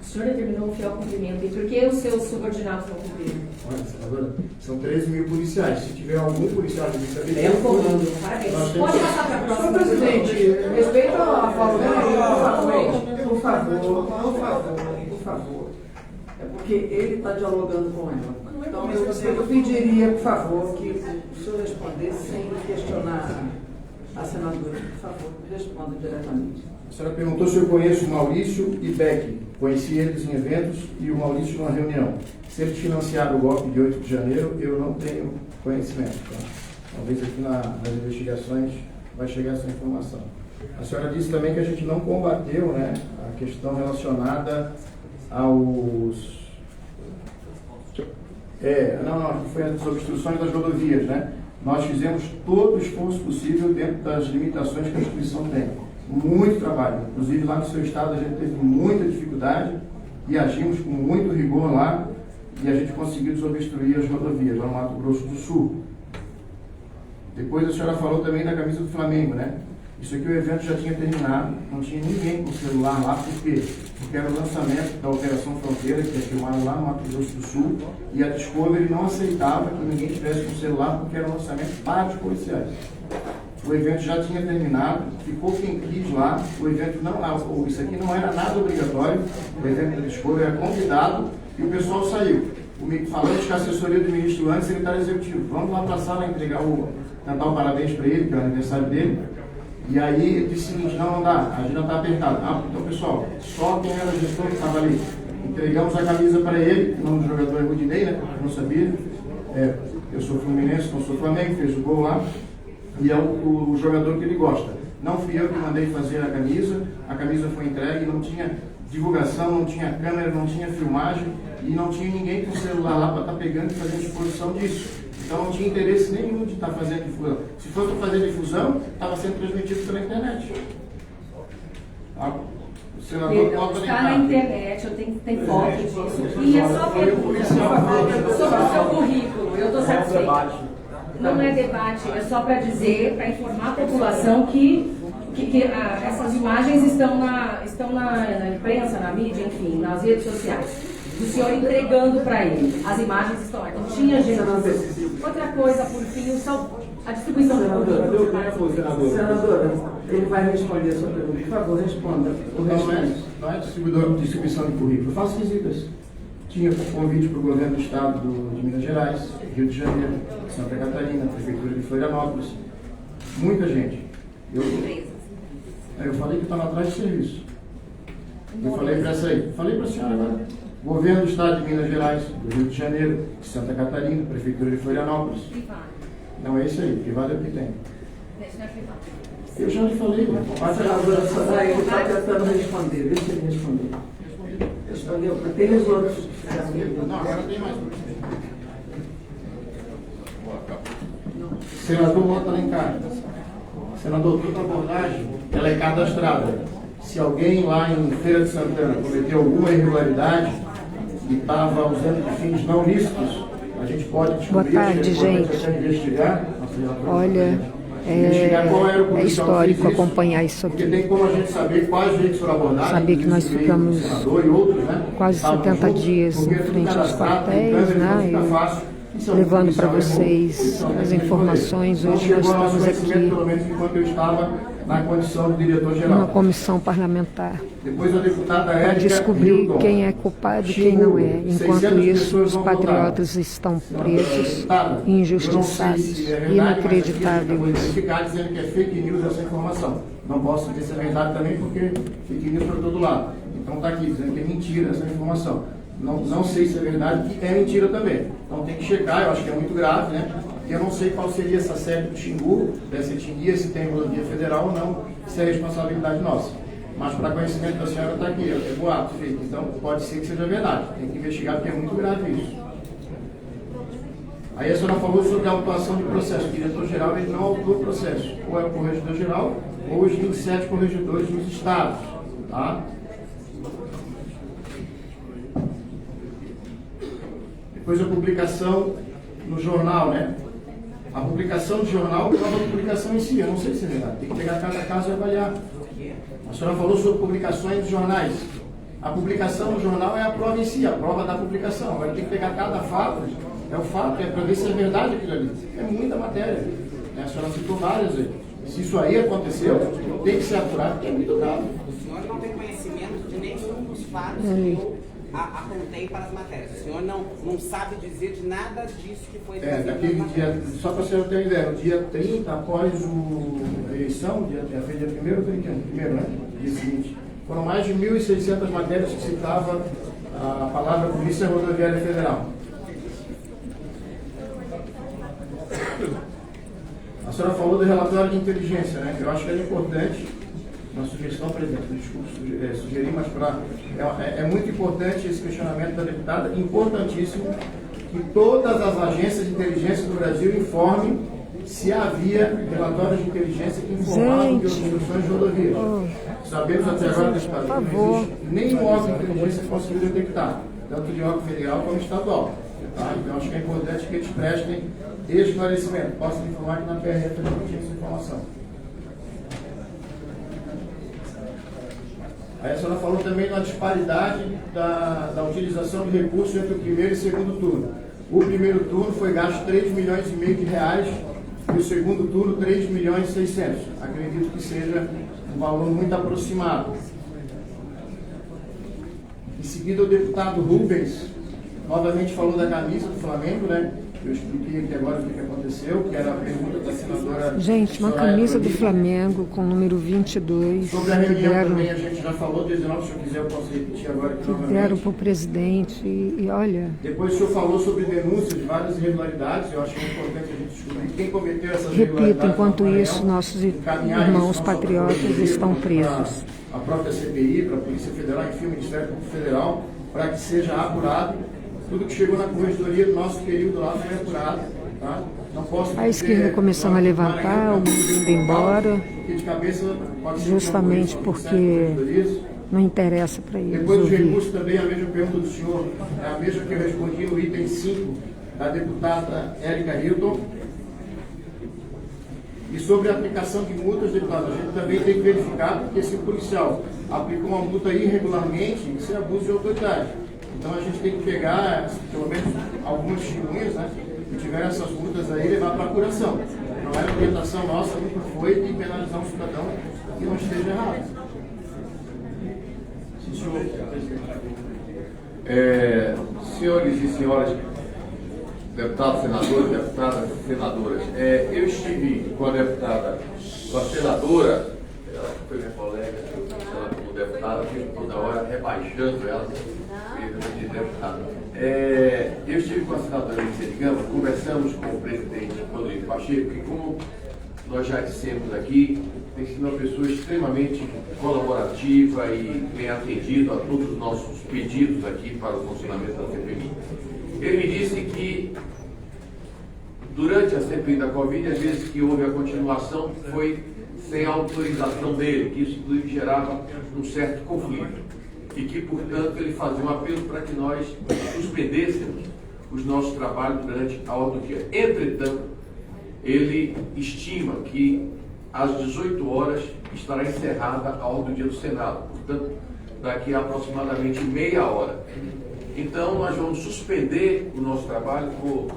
O senhor determinou o fiel cumprimento. E por que os seus subordinados não cumpriram? Olha, senadora, são 13 mil policiais. Se tiver algum policial de vista É o comando. Parabéns. Pode passar para a próxima. Senhor presidente, respeita a fala dele, por favor. É porque ele está dialogando com ela. Então eu pediria, por favor, que o senhor respondesse sem questionar a senadora. Por favor, responda diretamente. A senhora perguntou se eu conheço o Maurício e Beck. Conheci eles em eventos e o Maurício numa reunião. Se eles financiaram o golpe de 8 de janeiro, eu não tenho conhecimento. Tá? Talvez aqui nas investigações vai chegar essa informação. A senhora disse também que a gente não combateu, né, a questão relacionada aos... que foi as obstruções das rodovias, né? Nós fizemos todo o esforço possível dentro das limitações que a instituição tem. Muito trabalho. Inclusive lá no seu estado a gente teve muita dificuldade e agimos com muito rigor lá e a gente conseguiu desobstruir as rodovias lá no Mato Grosso do Sul. Depois a senhora falou também da camisa do Flamengo, né? Isso aqui o evento já tinha terminado, não tinha ninguém com celular lá, por quê? Porque era o lançamento da Operação Fronteira, que é filmado lá no Mato Grosso do Sul, e a Discovery não aceitava que ninguém tivesse com celular, porque era um lançamento para os policiais. O evento já tinha terminado, ficou quem quis lá, o evento não, isso aqui não era nada obrigatório, o evento da Discovery era convidado e o pessoal saiu. Falamos com a assessoria do ministro antes, secretário executivo, vamos lá para a sala cantar um parabéns para ele, que é o aniversário dele. E aí ele disse o seguinte, não dá, a agenda está apertada. Então pessoal, só quem era gestor que estava ali. Entregamos a camisa para ele, o nome do jogador é Rudinei, né? Eu não sabia. Eu sou fluminense, não sou Flamengo, fez o gol lá. E é o jogador que ele gosta. Não fui eu que mandei fazer a camisa foi entregue, não tinha divulgação, não tinha câmera, não tinha filmagem e não tinha ninguém com o celular lá para estar pegando e fazendo exposição disso. Então não tinha interesse nenhum de estar fazendo difusão. Se fosse para fazer difusão, estava sendo transmitido pela internet. O senador pode está na internet, tem foto disso. E é só pergunta sobre o seu currículo. Eu estou satisfeita. Não é debate, é só para dizer, para informar a população que essas imagens estão na imprensa, na mídia, enfim, nas redes sociais. O senhor entregando para ele. As imagens estão lá. Então tinha gente. Outra coisa, por fim, a distribuição do produto. Senadora, ele vai responder a sua pergunta. Por favor, responda. Não é distribuição de currículo. Eu faço visitas. Tinha convite para o governo do estado de Minas Gerais, Rio de Janeiro, Santa Catarina, Prefeitura de Florianópolis. Muita gente. Eu falei que estava atrás de serviço. Eu falei para essa aí. Falei para a senhora agora. Governo do estado de Minas Gerais, do Rio de Janeiro, de Santa Catarina, Prefeitura de Florianópolis. Não é isso aí, privado é o que tem. Eu já lhe falei. Senadora, ele está tentando responder. Deixa ele responder. Respondeu. Tem os outros que fizeram. Não, agora tem mais. Senador Mota Alencar. Senador, toda abordagem ela é cadastrada. Se alguém lá em Feira de Santana cometeu alguma irregularidade e estava usando de fins não lícitos, a gente pode descobrir. Boa tarde, gente. Investigar. Olha, é histórico acompanhar isso aqui. Porque tem como a gente saber quais veículos foram abordados. Saber que nós ficamos e outros, né, quase 70 dias em frente aos quartéis, né? levando para vocês as informações. Hoje nós estamos aqui pelo menos enquanto eu estava na condição de diretor-geral. numa comissão parlamentar Depois a deputada para Érica descobrir Hilton quem é culpado e quem não é. Enquanto 600 isso, pessoas os vão votar. patriotas estão presos, Deputada, injustiçados. eu não sei se é verdade, mas aqui Inacreditável eu isso. vou ficar dizendo que é fake news essa informação. Não posso dizer se é verdade também, porque fake news para todo lado. Então está aqui dizendo que é mentira essa informação. Não sei se é verdade, que é mentira também. Então tem que checar, eu acho que é muito grave, né? Eu não sei qual seria essa sede do Xingu, dessa etnia, se tem rodovia federal ou não, se é responsabilidade nossa. Mas para conhecimento da senhora está aqui, é boato feito. Então pode ser que seja verdade. Tem que investigar, porque é muito grave isso. Aí a senhora falou sobre a autuação de processo. O diretor-geral ele não autua o processo. Ou é o corregedor-geral, ou os 27 corregedores dos estados. Tá? Depois a publicação no jornal, né? A publicação do jornal prova a publicação em si. Eu não sei se é verdade. Tem que pegar cada caso e avaliar. A senhora falou sobre publicações dos jornais. A publicação no jornal é a prova em si, a prova da publicação. Agora tem que pegar cada fato. É o fato, é para ver se é verdade aquilo ali. É muita matéria. A senhora citou várias aí. Se isso aí aconteceu, tem que ser apurado, porque é muito grave. O senhor não tem conhecimento de nenhum dos fatos que eu apontei para as matérias. O senhor não sabe dizer de nada disso que foi dito. Daquele dia, só para você ter uma ideia, no dia 30, após a eleição, foi dia 1º ou 31? Primeiro, né? Dia seguinte. Foram mais de 1.600 matérias que citava a palavra Polícia Rodoviária Federal. A senhora falou do relatório de inteligência, né? Eu acho que é importante, uma sugestão, presidente, desculpe sugerir, mas é muito importante esse questionamento da deputada, importantíssimo que todas as agências de inteligência do Brasil informem se havia relatórios de inteligência que informavam de obstruções de rodovia. Sabemos até agora, deputado, que não existe nenhum órgão de inteligência que conseguiu detectar, tanto de órgão federal como estadual. Tá? Então acho que é importante que eles prestem esclarecimento. Posso informar que na PRF não tinha essa informação. Aí a senhora falou também na disparidade da utilização de recursos entre o primeiro e segundo turno. O primeiro turno foi gasto 3,5 milhões de reais e o segundo turno 3,6 milhões. Acredito que seja um valor muito aproximado. Em seguida, o deputado Rubens novamente falou da camisa do Flamengo, né? Eu expliquei aqui agora o que aconteceu, que era a pergunta da senadora... Gente, uma camisa do Flamengo com o número 22. Sobre a reunião também, a gente já falou, 19, se eu quiser eu posso repetir agora aqui novamente. Deram para o presidente e olha... Depois o senhor falou sobre denúncias de várias irregularidades, eu acho que é importante a gente descobrir quem cometeu essas irregularidades. Repito, enquanto isso, nossos irmãos patriotas estão presos. A própria CPI, para a Polícia Federal, enfim, o Ministério Público Federal, para que seja apurado. Tudo que chegou na corregedoria do nosso período lá foi apurado. Tá? Não posso a esquerda começando a levantar, o mundo indo embora, justamente porque não interessa para eles. Depois dos recursos também, a mesma pergunta do senhor, é a mesma que eu respondi no item 5 da deputada Érica Hilton. E sobre a aplicação de multas, deputado, a gente também tem que verificar, porque se o policial aplicou uma multa irregularmente, isso é abuso de autoridade. Então a gente tem que pegar, pelo menos algumas testemunhas, né, que tiveram essas multas aí e levar para a apuração. Não é orientação nossa, nunca foi, de penalizar um cidadão que não esteja errado. Sim, senhor. Senhores e senhoras, deputados, senadores, deputadas, senadoras, eu estive com a deputada, com a senadora, ela foi minha colega, ela como deputada, fico toda hora rebaixando ela. Eu estive com a senadora Alice Gama, conversamos com o presidente Rodrigo Pacheco, que, como nós já dissemos aqui, tem sido uma pessoa extremamente colaborativa e tem atendido a todos os nossos pedidos aqui para o funcionamento da CPMI. Ele me disse que durante a CPI da Covid, às vezes que houve a continuação, foi sem autorização dele, que isso inclusive gerava um certo conflito. E que, portanto, ele fazia um apelo para que nós suspendêssemos os nossos trabalhos durante a ordem do dia. Entretanto, ele estima que às 18 horas estará encerrada a ordem do dia do Senado, portanto, daqui a aproximadamente meia hora. Então, nós vamos suspender o nosso trabalho por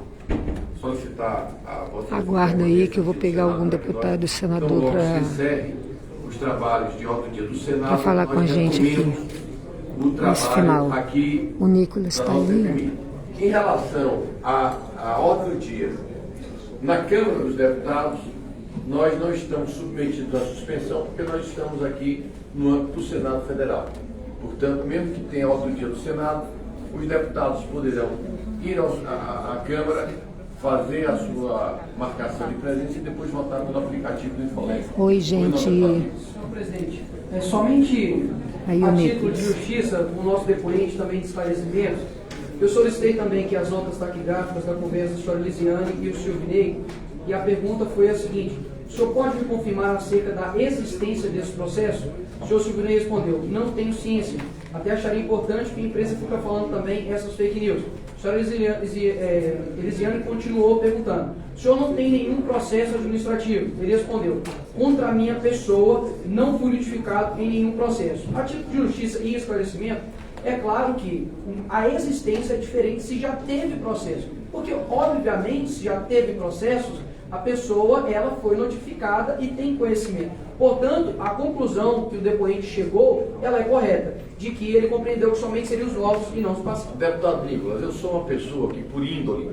solicitar a votação. Aguarda aí que eu vou pegar algum deputado e senador para os trabalhos de ordem do dia do Senado, falar com a gente aqui. O Nesse final. Aqui o Nicolas está ali. Em relação à ordem do dia, na Câmara dos Deputados, nós não estamos submetidos à suspensão, porque nós estamos aqui no âmbito do Senado Federal. Portanto, mesmo que tenha a ordem do dia do Senado, os deputados poderão ir à Câmara, fazer a sua marcação de presença e depois votar pelo aplicativo do Infolec. Oi, gente. Senhor presidente, somente aí, a título de justiça, o nosso depoente também de esclarecimento, eu solicitei também que as notas taquigráficas da conversa do senhor Elisiane e o senhor Vinei, e a pergunta foi a seguinte: o senhor pode me confirmar acerca da existência desse processo? O senhor Silvinei respondeu: não tenho ciência. Até acharia importante que a empresa fica falando também essas fake news. O senhor Elisiane continuou perguntando: o senhor não tem nenhum processo administrativo? Ele respondeu: contra a minha pessoa não fui notificado em nenhum processo. A título de justiça e esclarecimento, é claro que a existência é diferente se já teve processo. Porque, obviamente, se já teve processos, a pessoa ela foi notificada e tem conhecimento. Portanto, a conclusão que o depoente chegou, ela é correta, de que ele compreendeu que somente seriam os novos e não os passados. Deputado Nicolas, eu sou uma pessoa que, por índole,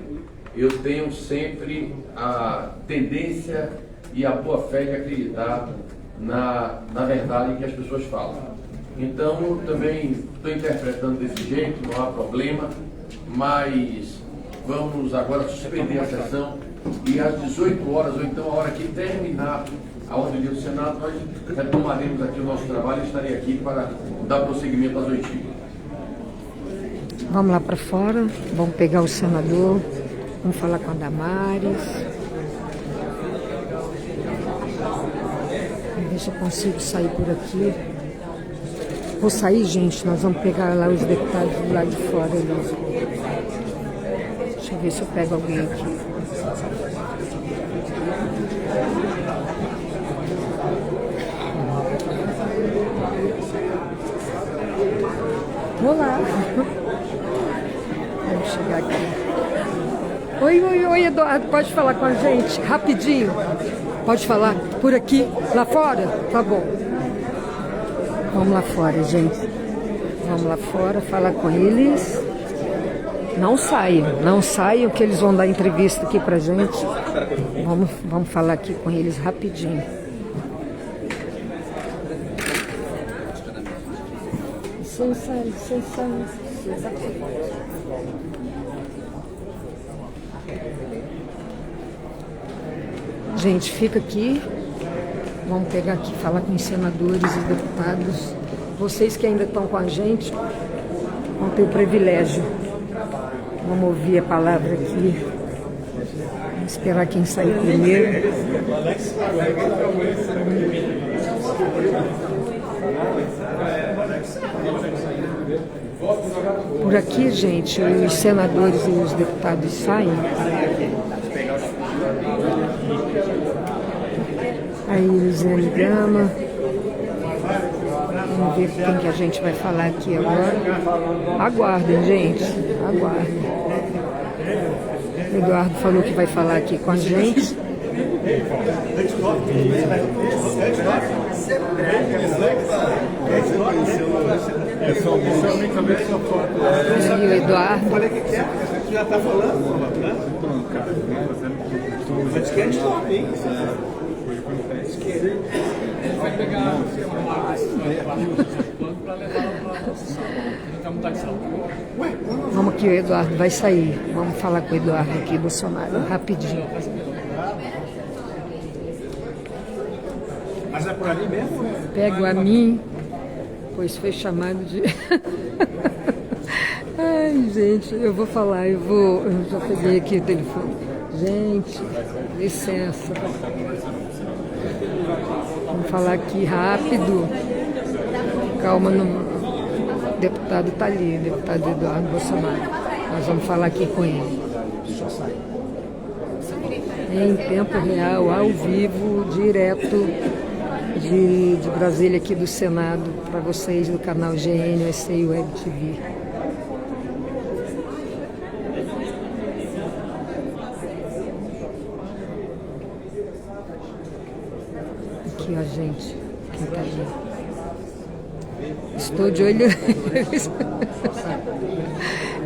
eu tenho sempre a tendência e a boa fé de acreditar na verdade que as pessoas falam. Então, eu também estou interpretando desse jeito, não há problema, mas vamos agora suspender a sessão e às 18 horas, ou então a hora que terminar a ordem do dia do Senado, nós retomaremos aqui o nosso trabalho e estarei aqui para dar prosseguimento às oitivas. Vamos lá para fora, vamos pegar o senador, vamos falar com a Damares. Vamos ver se eu consigo sair por aqui. Vou sair, gente, nós vamos pegar lá os deputados lá de fora. Deixa eu ver se eu pego alguém aqui. Olá. Vamos chegar aqui. Oi, Eduardo, pode falar com a gente? Rapidinho. Pode falar? Por aqui? Lá fora? Tá bom. Vamos lá fora, gente. Vamos lá fora falar com eles. Não saiam que eles vão dar entrevista aqui pra gente. Vamos falar aqui com eles rapidinho. Licença. Gente, fica aqui. Vamos pegar aqui, falar com os senadores e deputados. Vocês que ainda estão com a gente vão ter o privilégio. Vamos ouvir a palavra aqui. Vamos esperar quem sair primeiro. Por aqui, gente, os senadores e os deputados saem. Aí, Elisiane Gama. Vamos ver quem que a gente vai falar aqui agora. Aguardem, gente. Aguardem. O Eduardo falou que vai falar aqui com a gente. Aí o Eduardo. Já está falando? Mas que é stop, hein? Vai pegar Vamos aqui, o Eduardo vai sair. Vamos falar com o Eduardo aqui, Bolsonaro, rapidinho. Mas é por ali mesmo? Pego a mim, pois foi chamado de... Ai, gente, eu vou falar, eu já peguei aqui o telefone. Gente, licença. Vamos falar aqui rápido. Calma, o deputado está ali, o deputado Eduardo Bolsonaro. Nós vamos falar aqui com ele. Em tempo real, ao vivo, direto de Brasília, aqui do Senado, para vocês do canal GNSC Web TV. aqui, ó, gente. Quem tá ali. Estou de olho neles.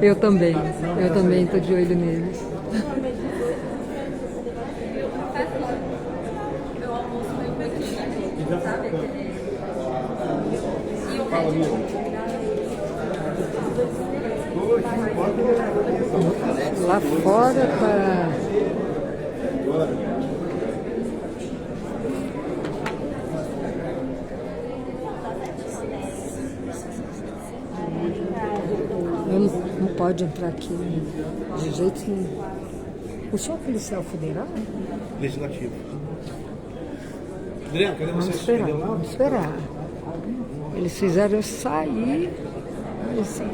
Eu também estou de olho neles. Lá fora tá... Não pode entrar aqui de jeito nenhum. O senhor é policial federal? Legislativo. Adriano, cadê Vamos você? esperar, vamos esperar. Eles fizeram eu sair.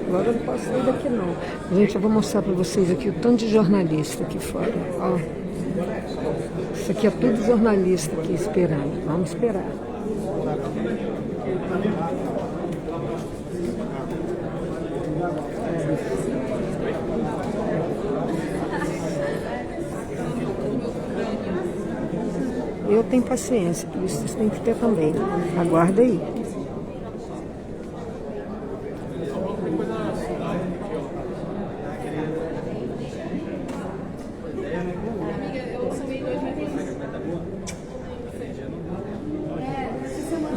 Agora eu não posso sair daqui não. Gente, eu vou mostrar para vocês aqui o tanto de jornalista aqui fora. Ó. Isso aqui é tudo jornalista aqui esperando. Vamos esperar. Eu tenho paciência, por isso vocês têm que ter também. Aguarda aí.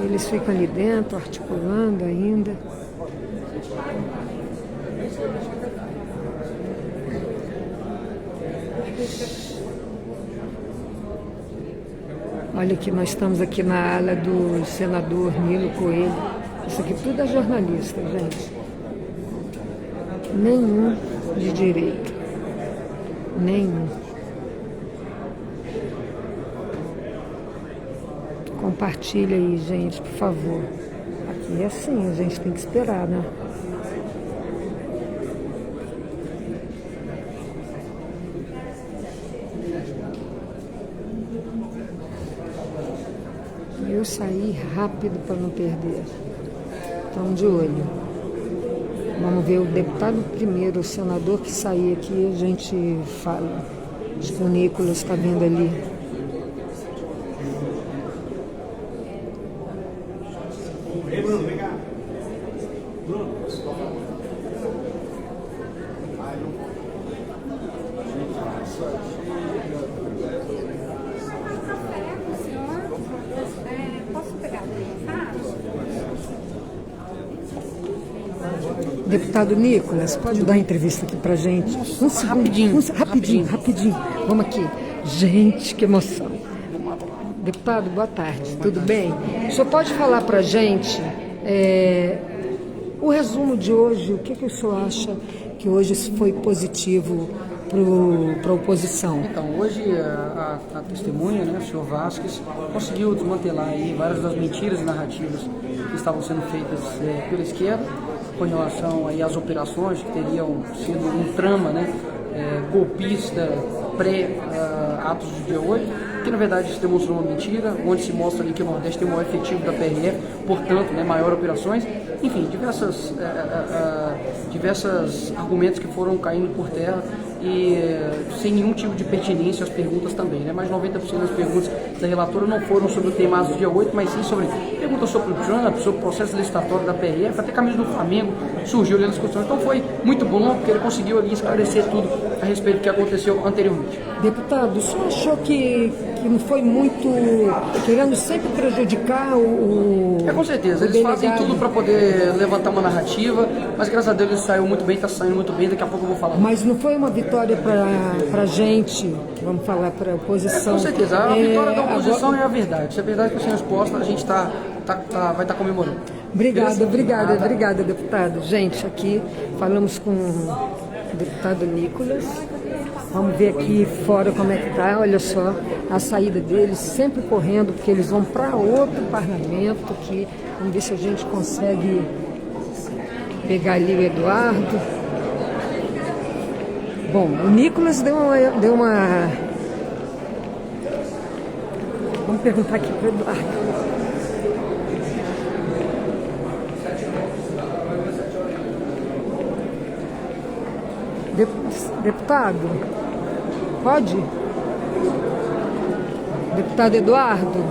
Eles ficam ali dentro, articulando ainda. Olha que nós estamos aqui na ala do senador Nilo Coelho. Isso aqui tudo é jornalista, gente. Nenhum de direito. Nenhum. Compartilha aí, gente, por favor. Aqui é assim, a gente tem que esperar, né? Eu saí rápido para não perder. Estamos de olho. Vamos ver o deputado primeiro, o senador que sair aqui, a gente fala. Acho que o Nicolas está vendo ali. Ei, Bruno, vem cá. Bruno. Deputado Nicolas, pode dar entrevista aqui pra gente? Um segundo, rapidinho. Vamos aqui. Gente, que emoção. Deputado, boa tarde. Tudo bem? O senhor pode falar pra gente o resumo de hoje? O que o senhor acha que hoje foi positivo para a oposição? Então, hoje a testemunha, né, o senhor Vasquez, conseguiu desmantelar aí várias das mentiras e narrativas que estavam sendo feitas pela esquerda com relação aí às operações que teriam sido um trama, né, golpista pré-atos do dia 8, que na verdade se demonstrou uma mentira, onde se mostra ali que o Nordeste tem o maior efetivo da PRF, portanto, né, maior operações, enfim, diversos argumentos que foram caindo por terra e sem nenhum tipo de pertinência às perguntas também, né? Mais 90% das perguntas da relatora não foram sobre o tema do dia 8, mas sim sobre perguntas sobre o Trump, sobre o processo licitatório da PRF, até camisa do Flamengo surgiu ali na discussão. Então foi muito bom, porque ele conseguiu ali esclarecer tudo a respeito do que aconteceu anteriormente. Deputado, o senhor achou que não foi muito querendo sempre prejudicar o com certeza, eles fazem tudo para poder levantar uma narrativa, mas graças a Deus ele saiu muito bem, está saindo muito bem, daqui a pouco eu vou falar. Mas não foi uma vitória para a gente, vamos falar, para a oposição? Com certeza, a vitória da oposição é a verdade. Se a verdade está sendo exposta, a gente vai estar comemorando. Obrigada, deputado. Gente, aqui falamos com o deputado Nicolas. Vamos ver aqui fora como é que tá. Olha só a saída deles, sempre correndo, porque eles vão para outro parlamento aqui. Vamos ver se a gente consegue pegar ali o Eduardo. Bom, o Nicolas deu uma... Vamos perguntar aqui para o Eduardo. Deputado, pode? Deputado Eduardo?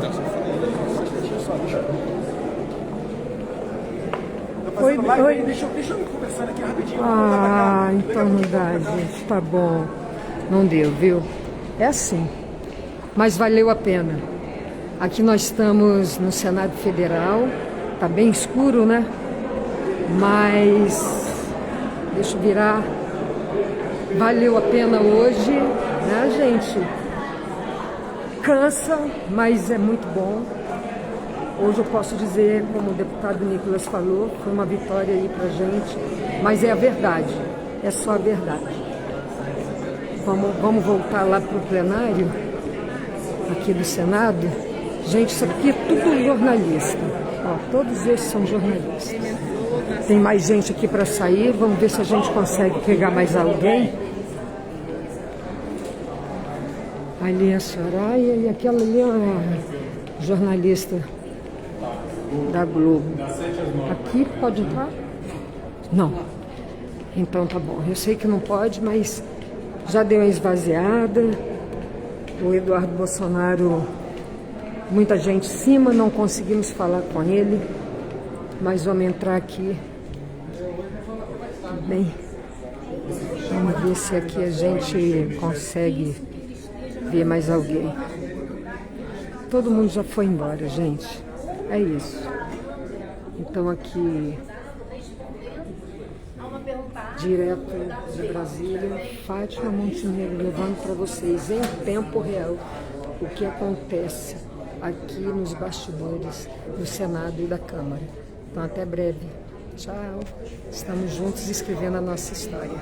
fazendo Oi, live oi. aí. Deixa eu conversar aqui rapidinho. Ah, então não dá, gente. Tá bom. Não deu, viu? É assim. Mas valeu a pena. Aqui nós estamos no Senado Federal. Tá bem escuro, né? Mas deixa eu virar. Valeu a pena hoje, né, gente? Cansa, mas é muito bom. Hoje eu posso dizer, como o deputado Nicolas falou, foi uma vitória aí pra gente, mas é a verdade, é só a verdade. Vamos voltar lá pro plenário, aqui do Senado. Gente, isso aqui é tudo jornalista. Ó, todos esses são jornalistas. Tem mais gente aqui para sair, vamos ver se a gente consegue pegar mais alguém. Ali é a Soraya e aquela ali é a jornalista da Globo. Aqui pode entrar? Não. Então tá bom. Eu sei que não pode, mas já deu uma esvaziada. O Eduardo Bolsonaro, muita gente em cima, não conseguimos falar com ele, mas vamos entrar aqui. Bem, vamos ver se aqui a gente consegue ver mais alguém. Todo mundo já foi embora, gente. É isso. Então aqui, direto de Brasília, Fátima Montenegro levando para vocês em tempo real o que acontece aqui nos bastidores do Senado e da Câmara. Então até breve. Tchau. Estamos juntos escrevendo a nossa história.